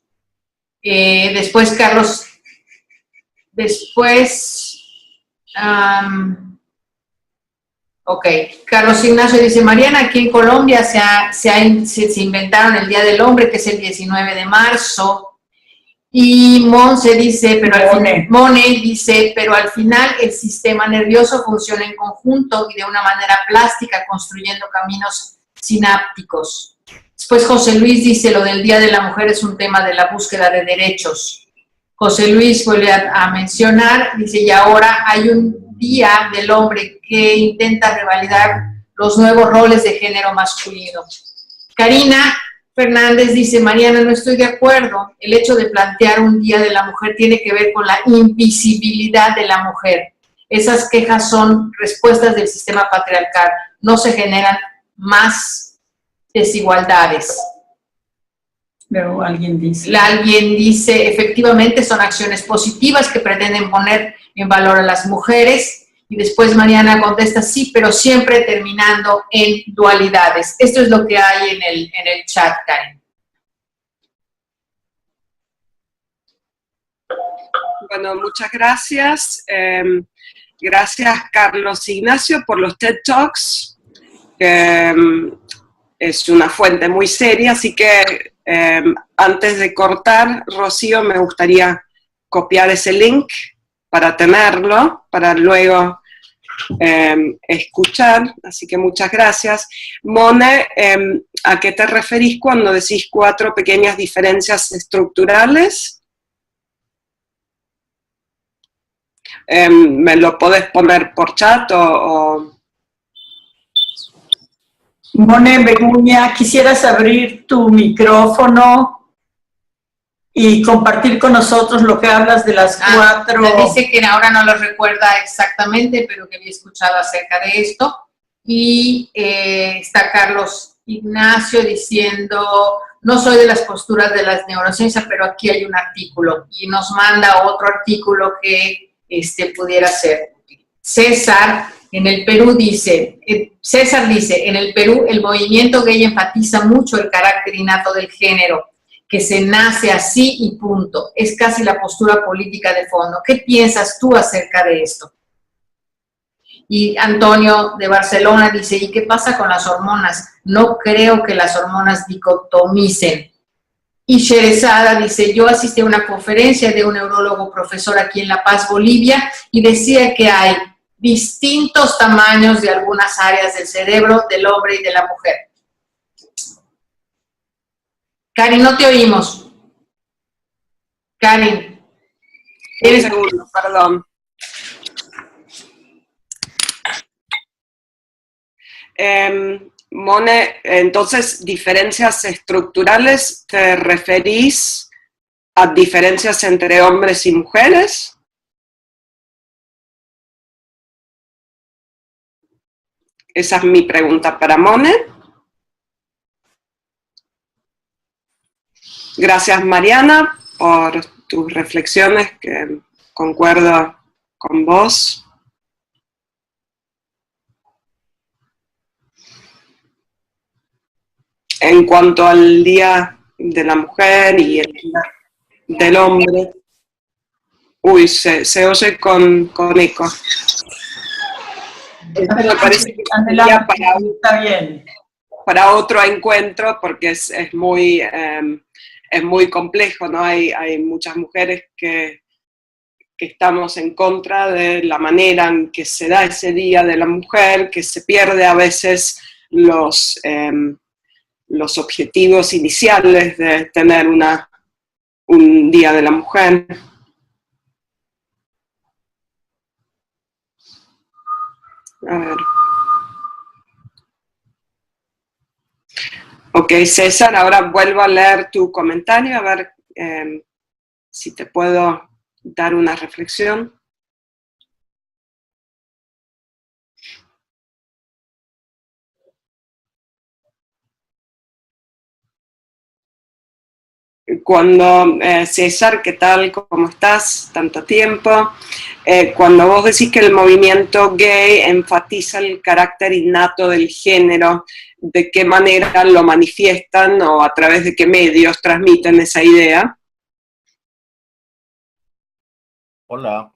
Carlos Ignacio dice, Mariana, aquí en Colombia se inventaron el Día del Hombre, que es el 19 de marzo, y Mone dice, pero al final el sistema nervioso funciona en conjunto y de una manera plástica, construyendo caminos sinápticos. Después José Luis dice, lo del Día de la Mujer es un tema de la búsqueda de derechos. José Luis vuelve a mencionar, dice, y ahora hay un Día del Hombre que intenta revalidar los nuevos roles de género masculino. Karina Fernández dice, Mariana, no estoy de acuerdo. El hecho de plantear un Día de la Mujer tiene que ver con la invisibilidad de la mujer. Esas quejas son respuestas del sistema patriarcal. No se generan más desigualdades. Pero alguien dice, efectivamente son acciones positivas que pretenden poner en valor a las mujeres. Y después Mariana contesta, sí, pero siempre terminando en dualidades. Esto es lo que hay en el chat, Karen. Bueno, muchas gracias. Gracias, Carlos Ignacio, por los TED Talks. Es una fuente muy seria, así que antes de cortar, Rocío, me gustaría copiar ese link para tenerlo, para luego escuchar, así que muchas gracias. Mone, ¿a qué te referís cuando decís 4 pequeñas diferencias estructurales? ¿Me lo podés poner por chat o...? Mone Beguña, quisieras abrir tu micrófono y compartir con nosotros lo que hablas de las 4. Me dice que ahora no lo recuerda exactamente, pero que había escuchado acerca de esto. Y está Carlos Ignacio diciendo, no soy de las posturas de las neurociencias, pero aquí hay un artículo. Y nos manda otro artículo que pudiera ser. César, en el Perú dice, en el Perú el movimiento gay enfatiza mucho el carácter innato del género, que se nace así y punto. Es casi la postura política de fondo. ¿Qué piensas tú acerca de esto? Y Antonio de Barcelona dice, ¿y qué pasa con las hormonas? No creo que las hormonas dicotomicen. Y Sherezada dice, yo asistí a una conferencia de un neurólogo profesor aquí en La Paz, Bolivia, y decía que hay distintos tamaños de algunas áreas del cerebro del hombre y de la mujer. Karin, no te oímos. Karin. Un segundo, perdón. Mone, entonces, diferencias estructurales, ¿te referís a diferencias entre hombres y mujeres? Esa es mi pregunta para Mone. Gracias, Mariana, por tus reflexiones, que concuerdo con vos. En cuanto al Día de la Mujer y el Día del Hombre, uy, se oye con eco. Esto me parece que sería para otro encuentro, porque es muy complejo, ¿no? Hay muchas mujeres que estamos en contra de la manera en que se da ese Día de la Mujer, que se pierde a veces los objetivos iniciales de tener un Día de la Mujer. A ver. Ok, César, ahora vuelvo a leer tu comentario, a ver si te puedo dar una reflexión. Cuando, César, ¿qué tal? ¿Cómo estás? Tanto tiempo. Cuando vos decís que el movimiento gay enfatiza el carácter innato del género, ¿de qué manera lo manifiestan o a través de qué medios transmiten esa idea? Hola.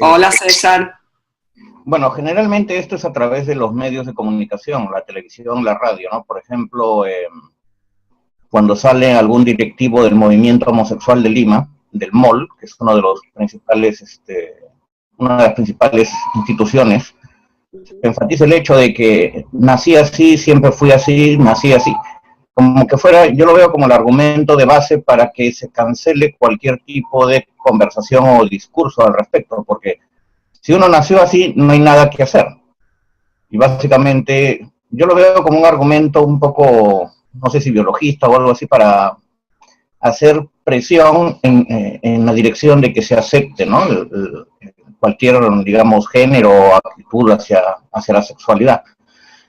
Hola, César. Bueno, generalmente esto es a través de los medios de comunicación, la televisión, la radio, ¿no? Por ejemplo, cuando sale algún directivo del movimiento homosexual de Lima, del MOL, que es uno de los principales, una de las principales instituciones, enfatiza el hecho de que nací así, siempre fui así, nací así. Como que fuera, yo lo veo como el argumento de base para que se cancele cualquier tipo de conversación o discurso al respecto, porque si uno nació así, no hay nada que hacer. Y básicamente, yo lo veo como un argumento un poco, no sé si biologista o algo así, para hacer presión en la dirección de que se acepte, ¿no? Cualquier, digamos, género o actitud hacia la sexualidad.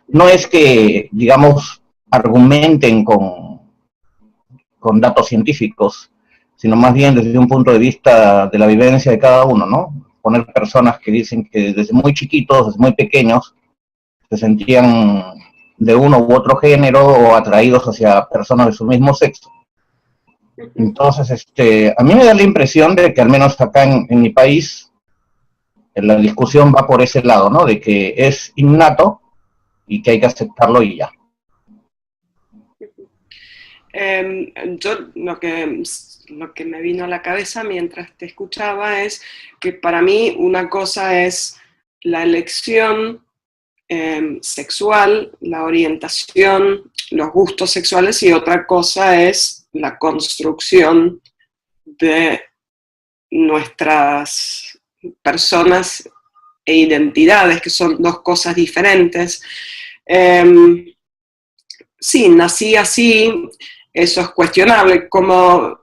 No es que, digamos, argumenten con datos científicos, sino más bien desde un punto de vista de la vivencia de cada uno, ¿no? Poner personas que dicen que desde muy chiquitos, desde muy pequeños, se sentían de uno u otro género o atraídos hacia personas de su mismo sexo. Entonces, a mí me da la impresión de que al menos acá en mi país, la discusión va por ese lado, ¿no? De que es innato y que hay que aceptarlo y ya. Yo lo que me vino a la cabeza mientras te escuchaba es que para mí una cosa es la elección sexual, la orientación, los gustos sexuales, y otra cosa es la construcción de nuestras personas e identidades, que son dos cosas diferentes. sí, nací así, eso es cuestionable. Como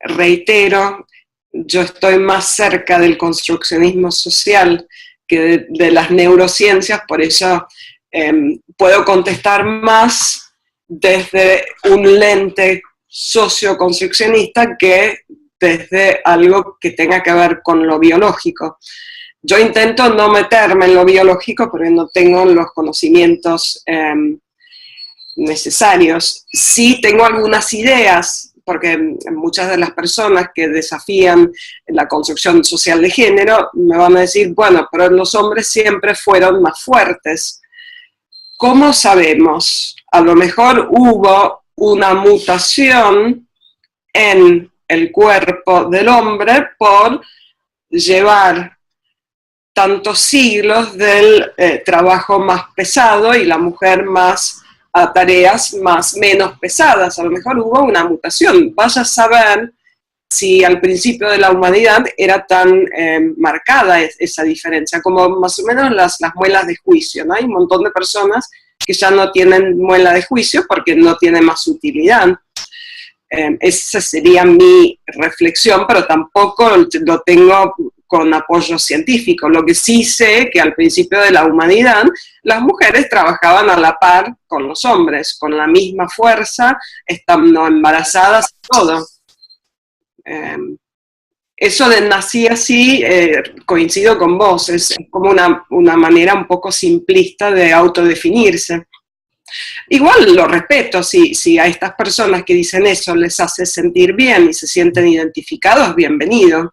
reitero, yo estoy más cerca del construccionismo social que de las neurociencias, por eso puedo contestar más desde un lente socioconstruccionista que desde algo que tenga que ver con lo biológico. Yo intento no meterme en lo biológico, pero no tengo los conocimientos necesarios. Sí tengo algunas ideas, porque muchas de las personas que desafían la construcción social de género me van a decir, bueno, pero los hombres siempre fueron más fuertes. ¿Cómo sabemos? A lo mejor hubo una mutación en el cuerpo del hombre por llevar tantos siglos del trabajo más pesado y la mujer más a tareas menos pesadas. A lo mejor hubo una mutación. Vaya a saber si al principio de la humanidad era tan marcada esa diferencia, como más o menos las muelas de juicio, ¿no? Hay un montón de personas que ya no tienen muela de juicio porque no tienen más utilidad. Esa sería mi reflexión, pero tampoco lo tengo con apoyo científico. Lo que sí sé que al principio de la humanidad las mujeres trabajaban a la par con los hombres, con la misma fuerza, estando embarazadas, todo. Eso de nací así, coincido con vos, es como una manera un poco simplista de autodefinirse. Igual lo respeto, si a estas personas que dicen eso les hace sentir bien y se sienten identificados, bienvenido.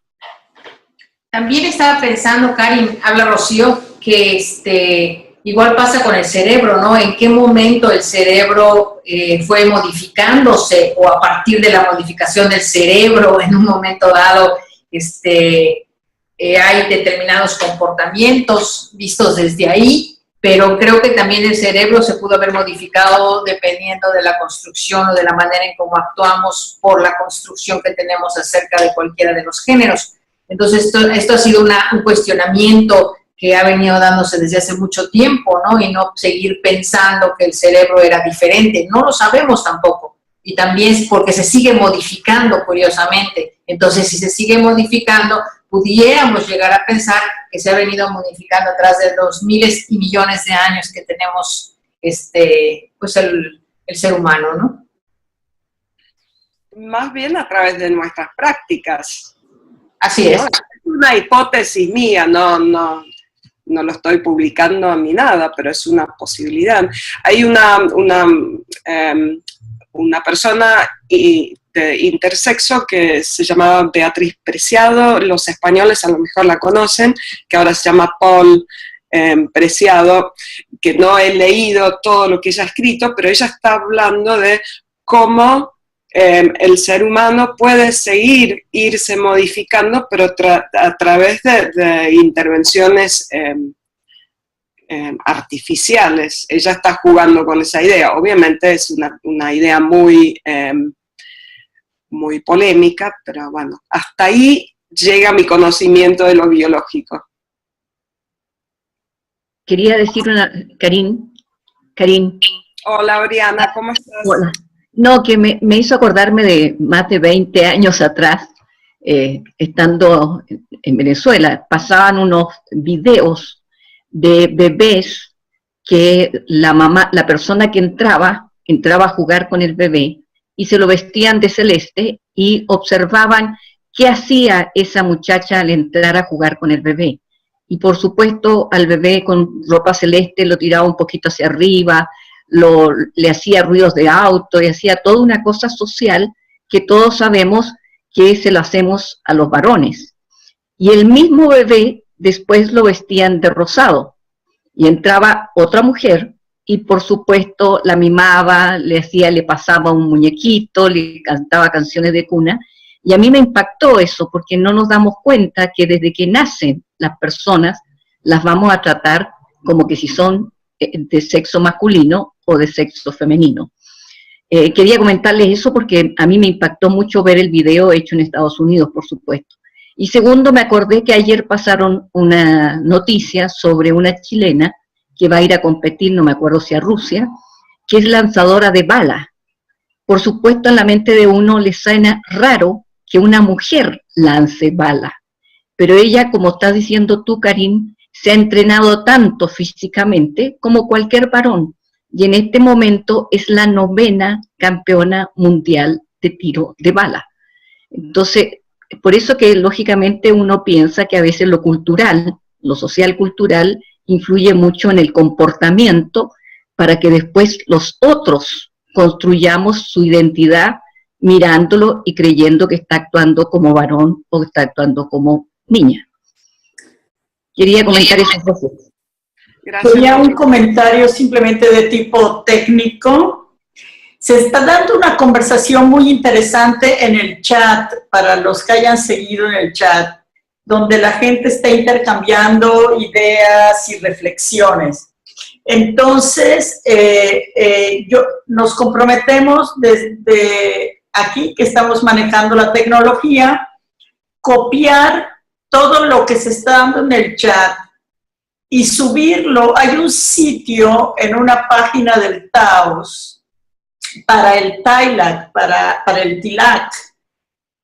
También estaba pensando, Karin, habla Rocío, que igual pasa con el cerebro, ¿no? ¿En qué momento el cerebro fue modificándose, o a partir de la modificación del cerebro en un momento dado hay determinados comportamientos vistos desde ahí? Pero creo que también el cerebro se pudo haber modificado dependiendo de la construcción o de la manera en cómo actuamos por la construcción que tenemos acerca de cualquiera de los géneros. Entonces, esto ha sido un cuestionamiento que ha venido dándose desde hace mucho tiempo, ¿no? Y no seguir pensando que el cerebro era diferente. No lo sabemos tampoco. Y también es porque se sigue modificando, curiosamente. Entonces, si se sigue modificando, pudiéramos llegar a pensar que se ha venido modificando a través de los miles y millones de años que tenemos pues el ser humano, ¿no? Más bien a través de nuestras prácticas. Así es. ¿No? Es una hipótesis mía, no lo estoy publicando ni nada, pero es una posibilidad. Hay una persona de intersexo que se llamaba Beatriz Preciado, los españoles a lo mejor la conocen, que ahora se llama Paul Preciado, que no he leído todo lo que ella ha escrito, pero ella está hablando de cómo el ser humano puede irse modificando, pero a través de intervenciones artificiales. Ella está jugando con esa idea. Obviamente es una idea muy polémica, pero bueno, hasta ahí llega mi conocimiento de lo biológico. Quería decir Karin. Hola, Oriana, ¿cómo estás? Hola. No, que me hizo acordarme de más de 20 años atrás, estando en Venezuela, pasaban unos videos de bebés que la persona que entraba a jugar con el bebé y se lo vestían de celeste y observaban qué hacía esa muchacha al entrar a jugar con el bebé. Y por supuesto al bebé con ropa celeste lo tiraba un poquito hacia arriba, le hacía ruidos de auto y hacía toda una cosa social que todos sabemos que se lo hacemos a los varones. Y el mismo bebé después lo vestían de rosado y entraba otra mujer y por supuesto la mimaba, le pasaba un muñequito, le cantaba canciones de cuna. Y a mí me impactó eso porque no nos damos cuenta que desde que nacen las personas las vamos a tratar como que si son de sexo masculino o de sexo femenino. Quería comentarles eso porque a mí me impactó mucho ver el video hecho en Estados Unidos, por supuesto. Y segundo, me acordé que ayer pasaron una noticia sobre una chilena que va a ir a competir, no me acuerdo si a Rusia, que es lanzadora de balas. Por supuesto, en la mente de uno le suena raro que una mujer lance balas, pero ella, como estás diciendo tú, Karim, se ha entrenado tanto físicamente como cualquier varón, y en este momento es la 9ª campeona mundial de tiro de bala. Entonces, por eso que lógicamente uno piensa que a veces lo cultural, lo social cultural, influye mucho en el comportamiento para que después los otros construyamos su identidad mirándolo y creyendo que está actuando como varón o que está actuando como niña. Quería comentar eso. Gracias. Tenía un comentario simplemente de tipo técnico. Se está dando una conversación muy interesante en el chat, para los que hayan seguido en el chat, donde la gente está intercambiando ideas y reflexiones. Entonces, nos comprometemos desde aquí, que estamos manejando la tecnología, copiar todo lo que se está dando en el chat y subirlo. Hay un sitio en una página del Taos para el TILAC, para el TILAC,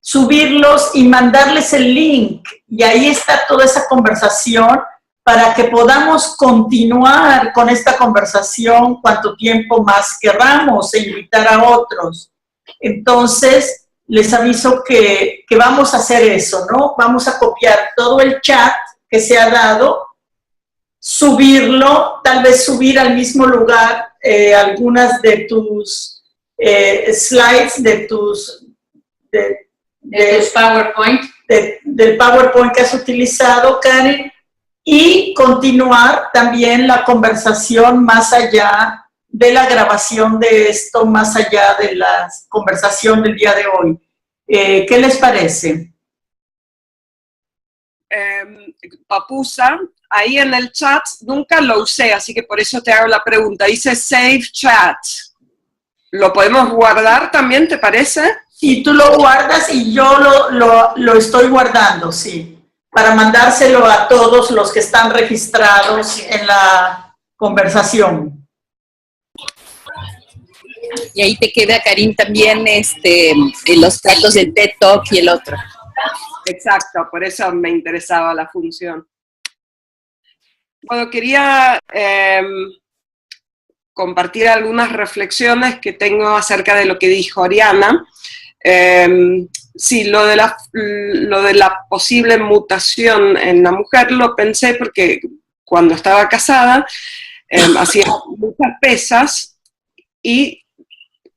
subirlos y mandarles el link, y ahí está toda esa conversación para que podamos continuar con esta conversación cuanto tiempo más querramos e invitar a otros. Entonces, les aviso que vamos a hacer eso, ¿no? Vamos a copiar todo el chat que se ha dado, subirlo, tal vez subir al mismo lugar algunas de tus slides, de tus PowerPoint. Del PowerPoint que has utilizado, Karen, y continuar también la conversación más allá de la grabación de esto, más allá de la conversación del día de hoy. ¿Qué les parece? Papusa, ahí en el chat nunca lo usé, así que por eso te hago la pregunta. Dice Save Chat. ¿Lo podemos guardar también, te parece? Y tú lo guardas y yo lo estoy guardando, sí, para mandárselo a todos los que están registrados en la conversación. Y ahí te queda, Karim, también los datos del TED Talk y el otro. Exacto, por eso me interesaba la función. Bueno, quería compartir algunas reflexiones que tengo acerca de lo que dijo Oriana. Sí, lo de la posible mutación en la mujer lo pensé porque cuando estaba casada hacía muchas pesas y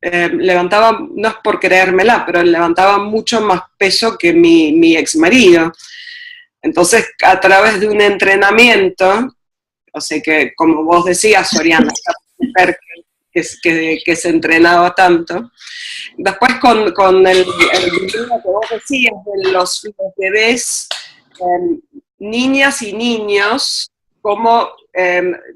levantaba, no es por creérmela, pero levantaba mucho más peso que mi ex marido. Entonces, a través de un entrenamiento, o sea que, como vos decías, Oriana, esta mujer que se entrenaba tanto. Después con el video que vos decías de los bebés, niñas y niños, cómo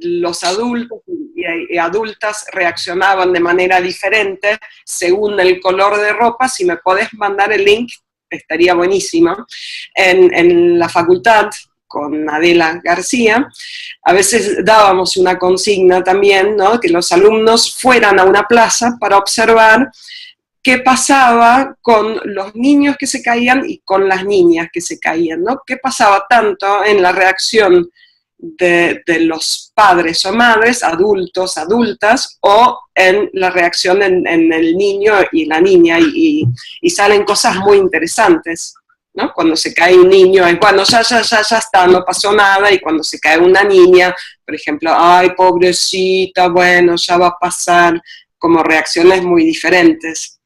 los adultos y adultas reaccionaban de manera diferente según el color de ropa. Si me podés mandar el link, estaría buenísimo. En la facultad, con Adela García, a veces dábamos una consigna también, ¿no? Que los alumnos fueran a una plaza para observar qué pasaba con los niños que se caían y con las niñas que se caían, ¿no? Qué pasaba tanto en la reacción de los padres o madres, adultos, adultas, o en la reacción en el niño y la niña, y salen cosas muy interesantes, ¿no? Cuando se cae un niño, bueno, ya está, no pasó nada, y cuando se cae una niña, por ejemplo, ay, pobrecita, bueno, ya va a pasar, como reacciones muy diferentes.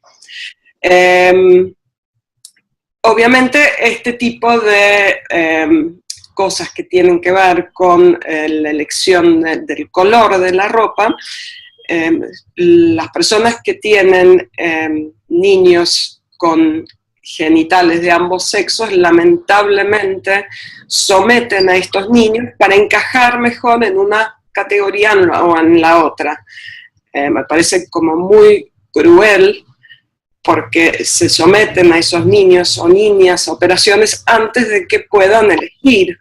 Obviamente, este tipo de cosas que tienen que ver con la elección del color de la ropa, las personas que tienen niños con genitales de ambos sexos, lamentablemente someten a estos niños para encajar mejor en una categoría o en la otra. Me parece como muy cruel, porque se someten a esos niños o niñas a operaciones antes de que puedan elegir.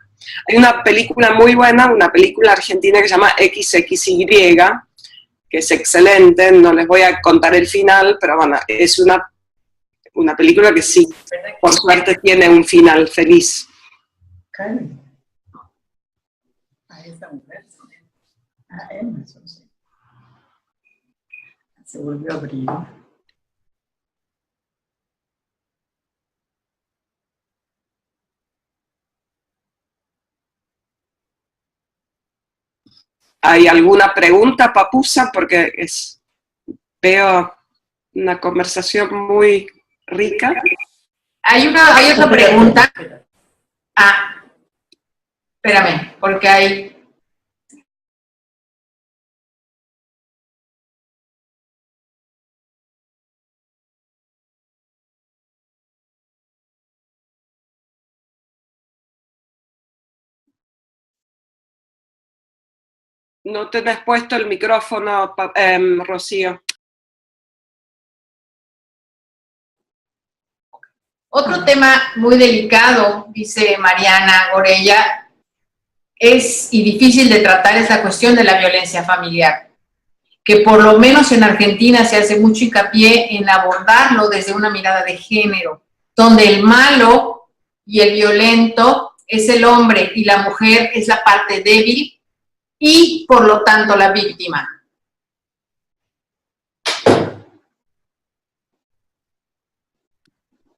Hay una película muy buena, una película argentina que se llama XXY, que es excelente. No les voy a contar el final, pero bueno, es una película que sí, por suerte tiene un final feliz. A esa mujer, a Emerson, sí. Se volvió a abrir. ¿Hay alguna pregunta, Papusa? Porque veo una conversación muy rica. Hay otra pregunta. Ah, espérame, porque hay... No tenés puesto el micrófono, Rocío. Otro tema muy delicado, dice Mariana Gorella, y difícil de tratar es la cuestión de la violencia familiar, que por lo menos en Argentina se hace mucho hincapié en abordarlo desde una mirada de género, donde el malo y el violento es el hombre y la mujer es la parte débil y por lo tanto la víctima.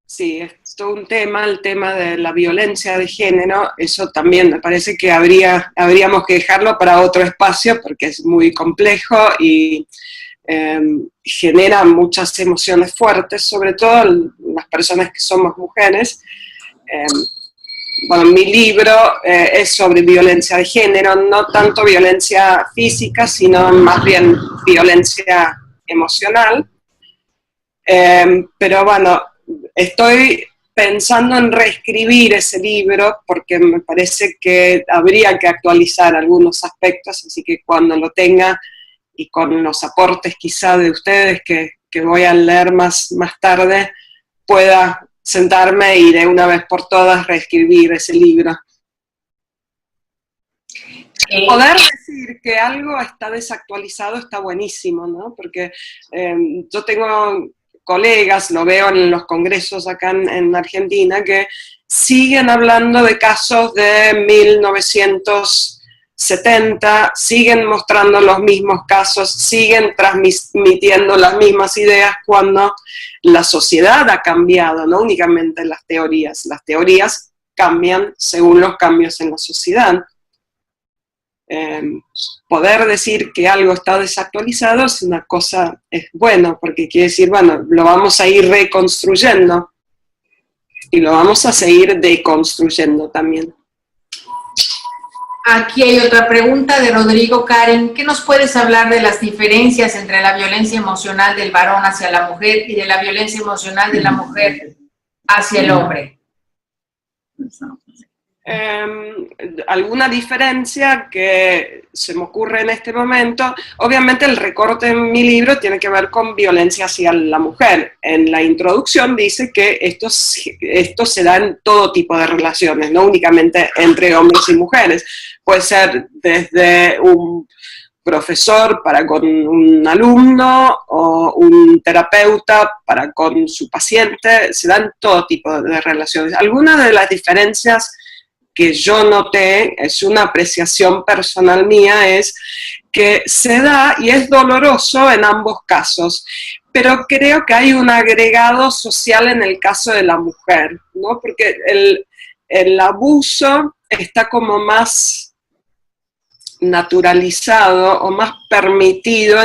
Sí, es todo un tema, el tema de la violencia de género. Eso también me parece que habríamos que dejarlo para otro espacio porque es muy complejo y genera muchas emociones fuertes, sobre todo las personas que somos mujeres. Bueno, mi libro es sobre violencia de género, no tanto violencia física, sino más bien violencia emocional. Pero bueno, estoy pensando en reescribir ese libro porque me parece que habría que actualizar algunos aspectos, así que cuando lo tenga y con los aportes quizá de ustedes que voy a leer más tarde, pueda sentarme y de una vez por todas reescribir ese libro. Poder decir que algo está desactualizado está buenísimo, ¿no? Porque yo tengo colegas, lo veo en los congresos acá en Argentina, que siguen hablando de casos de 1970, siguen mostrando los mismos casos, siguen transmitiendo las mismas ideas cuando la sociedad ha cambiado, no únicamente las teorías cambian según los cambios en la sociedad. Poder decir que algo está desactualizado es una cosa, es bueno, porque quiere decir, bueno, lo vamos a ir reconstruyendo y lo vamos a seguir deconstruyendo también. Aquí hay otra pregunta de Rodrigo Karen. ¿Qué nos puedes hablar de las diferencias entre la violencia emocional del varón hacia la mujer y de la violencia emocional de la mujer hacia el hombre? Alguna diferencia que se me ocurre en este momento, obviamente el recorte en mi libro tiene que ver con violencia hacia la mujer. En la introducción dice que esto se da en todo tipo de relaciones, no únicamente entre hombres y mujeres. Puede ser desde un profesor para con un alumno o un terapeuta para con su paciente, se dan todo tipo de relaciones. Algunas de las diferencias que yo noté, es una apreciación personal mía, es que se da y es doloroso en ambos casos, pero creo que hay un agregado social en el caso de la mujer, ¿no? Porque el abuso está como más naturalizado o más permitido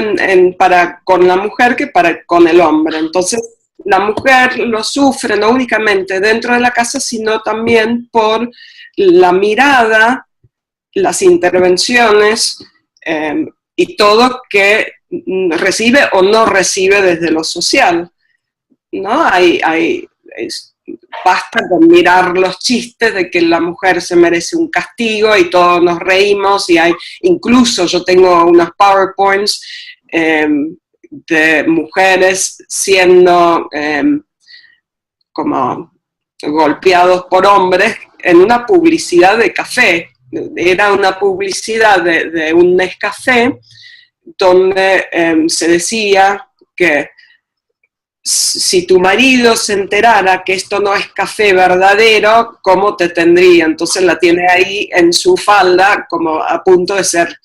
con la mujer que con el hombre. Entonces, la mujer lo sufre no únicamente dentro de la casa, sino también por la mirada, las intervenciones y todo que recibe o no recibe desde lo social, ¿no? Basta con mirar los chistes de que la mujer se merece un castigo y todos nos reímos y incluso yo tengo unos PowerPoints de mujeres siendo como golpeados por hombres en una publicidad de café. Era una publicidad de un Nescafé donde se decía que si tu marido se enterara que esto no es café verdadero, ¿cómo te tendría? Entonces la tiene ahí en su falda como a punto de ser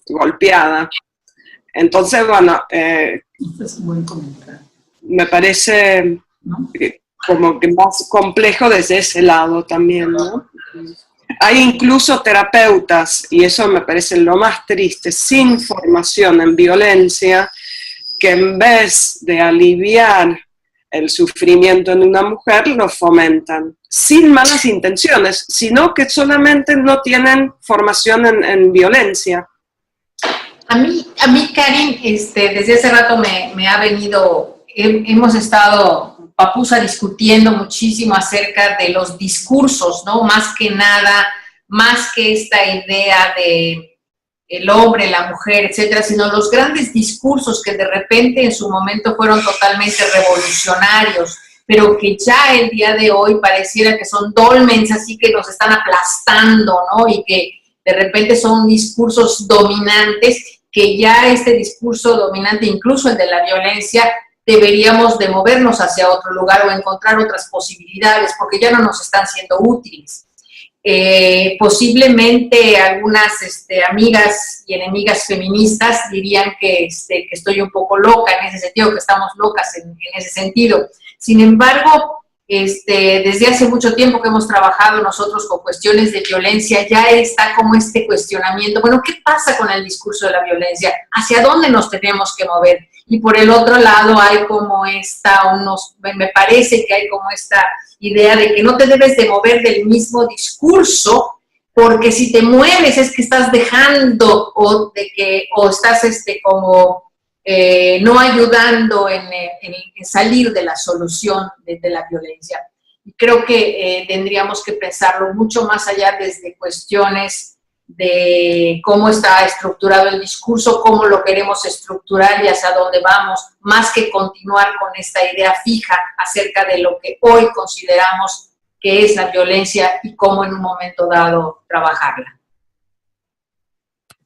golpeada. Entonces, bueno, Es un buen comentario, me parece ¿no? como que más complejo desde ese lado también, ¿no? Hay incluso terapeutas, y eso me parece lo más triste, sin formación en violencia, que en vez de aliviar el sufrimiento en una mujer, lo fomentan, sin malas intenciones, sino que solamente no tienen formación en violencia. A mí, Karin, desde hace rato me ha venido, hemos estado, Papusa, discutiendo muchísimo acerca de los discursos, ¿no? Más que nada, más que esta idea de el hombre, la mujer, etcétera, sino los grandes discursos que de repente en su momento fueron totalmente revolucionarios, pero que ya el día de hoy pareciera que son dolmens, así que nos están aplastando, ¿no? Y que de repente son discursos dominantes, que ya este discurso dominante, incluso el de la violencia, deberíamos de movernos hacia otro lugar o encontrar otras posibilidades, porque ya no nos están siendo útiles. Posiblemente algunas amigas y enemigas feministas dirían que estoy un poco loca en ese sentido, que estamos locas en ese sentido. Sin embargo, desde hace mucho tiempo que hemos trabajado nosotros con cuestiones de violencia, ya está como este cuestionamiento, bueno, ¿qué pasa con el discurso de la violencia? ¿Hacia dónde nos tenemos que mover? Y por el otro lado hay como me parece que hay como esta idea de que no te debes de mover del mismo discurso, porque si te mueves es que estás dejando o estás no ayudando en salir de la solución de la violencia. Y creo que tendríamos que pensarlo mucho más allá desde cuestiones de cómo está estructurado el discurso, cómo lo queremos estructurar y hacia dónde vamos, más que continuar con esta idea fija acerca de lo que hoy consideramos que es la violencia y cómo en un momento dado trabajarla.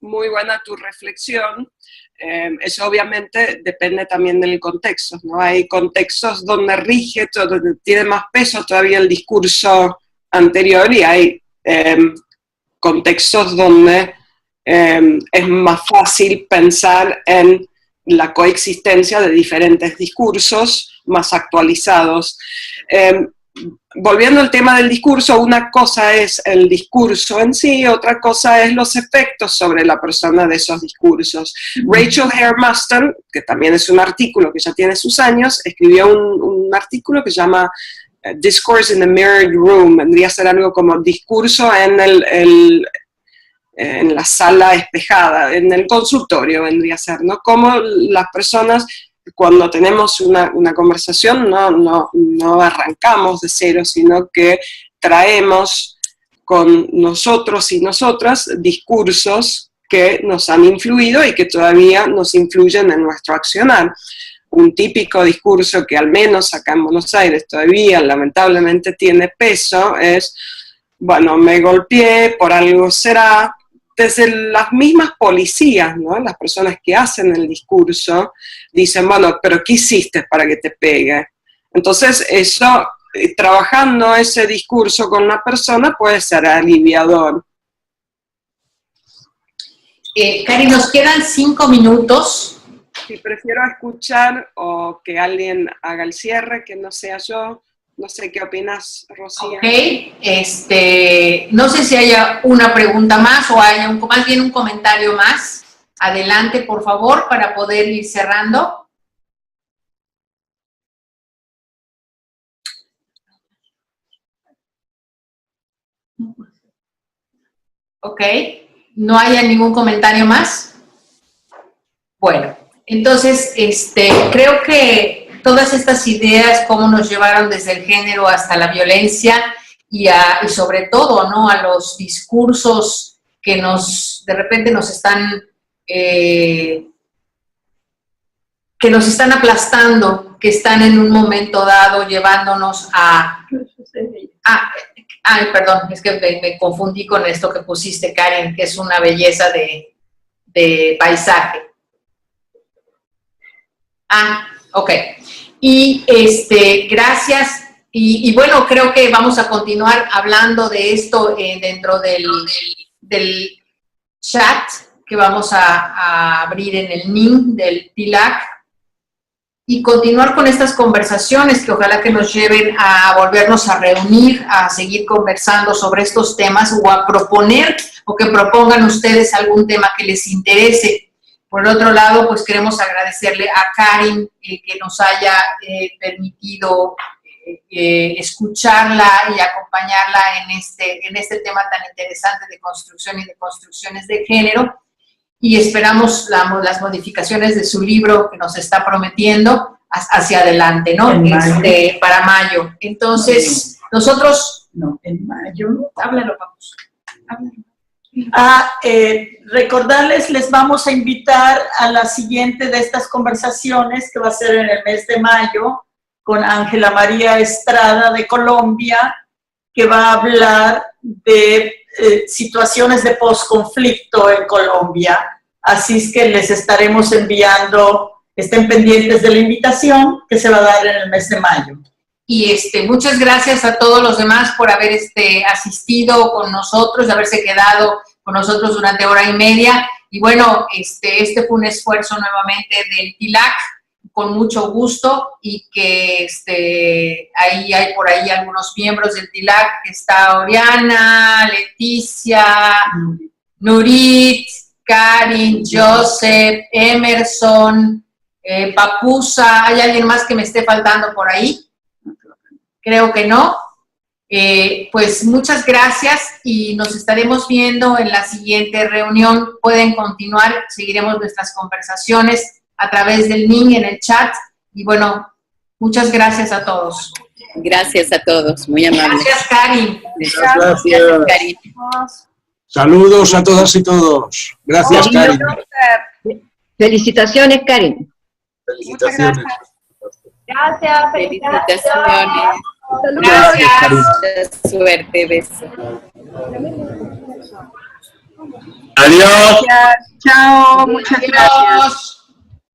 Muy buena tu reflexión. Eso obviamente depende también del contexto, ¿no? Hay contextos donde rige, donde tiene más peso todavía el discurso anterior, y hay contextos donde es más fácil pensar en la coexistencia de diferentes discursos más actualizados. Volviendo al tema del discurso, una cosa es el discurso en sí, otra cosa es los efectos sobre la persona de esos discursos. Rachel Hare Maston, que también es un artículo que ya tiene sus años, escribió un artículo que se llama Discourse in the Mirrored Room, vendría a ser algo como discurso en la sala espejada, en el consultorio vendría a ser, ¿no? Cómo las personas, cuando tenemos una conversación, no arrancamos de cero, sino que traemos con nosotros y nosotras discursos que nos han influido y que todavía nos influyen en nuestro accionar. Un típico discurso que al menos acá en Buenos Aires todavía lamentablemente tiene peso es, bueno, me golpeé, por algo será. Desde las mismas policías, ¿no? Las personas que hacen el discurso dicen, bueno, pero ¿qué hiciste para que te pegue? Entonces eso, trabajando ese discurso con una persona puede ser aliviador. Cari, nos quedan 5 minutos. Si prefiero escuchar o que alguien haga el cierre, que no sea yo. No sé qué opinas, Rocía. Ok, no sé si haya una pregunta más o haya más bien un comentario más. Adelante, por favor, para poder ir cerrando. Ok, ¿no haya ningún comentario más? Bueno, entonces, creo que todas estas ideas, cómo nos llevaron desde el género hasta la violencia y sobre todo, ¿no?, a los discursos que de repente nos están aplastando, que están en un momento dado llevándonos perdón, es que me confundí con esto que pusiste, Karen, que es una belleza de paisaje. Ah, ok. Y gracias. Y bueno, creo que vamos a continuar hablando de esto dentro del chat que vamos a abrir en el NIN del TILAC y continuar con estas conversaciones que ojalá que nos lleven a volvernos a reunir, a seguir conversando sobre estos temas o a proponer o que propongan ustedes algún tema que les interese. Por el otro lado, pues queremos agradecerle a Karin que nos haya permitido escucharla y acompañarla en este tema tan interesante de construcción y de construcciones de género, y esperamos las modificaciones de su libro que nos está prometiendo hacia adelante, ¿no? Para mayo. Entonces, nosotros... No, en mayo. Háblalo, vamos. Recordarles, les vamos a invitar a la siguiente de estas conversaciones, que va a ser en el mes de mayo, con Ángela María Estrada de Colombia, que va a hablar de situaciones de posconflicto en Colombia. Así es que les estaremos enviando, estén pendientes de la invitación que se va a dar en el mes de mayo. Y muchas gracias a todos los demás por haber asistido con nosotros, de haberse quedado con nosotros durante hora y media. Y bueno, fue un esfuerzo nuevamente del TILAC, con mucho gusto, y que ahí hay por ahí algunos miembros del TILAC, que está Oriana, Leticia, Nurit, Karin, Joseph, Emerson, Papusa. ¿Hay alguien más que me esté faltando por ahí? Creo que no. Pues muchas gracias y nos estaremos viendo en la siguiente reunión. Pueden continuar, seguiremos nuestras conversaciones a través del NIN en el chat. Y bueno, muchas gracias a todos. Gracias a todos, muy amables. Gracias, Karin. Gracias, Karin. Saludos a todas y todos. Gracias, Karin. Felicitaciones, Karin. Felicitaciones. Gracias. Felicitaciones. Gracias. Mucha suerte, beso. Adiós. Chao, muchas gracias.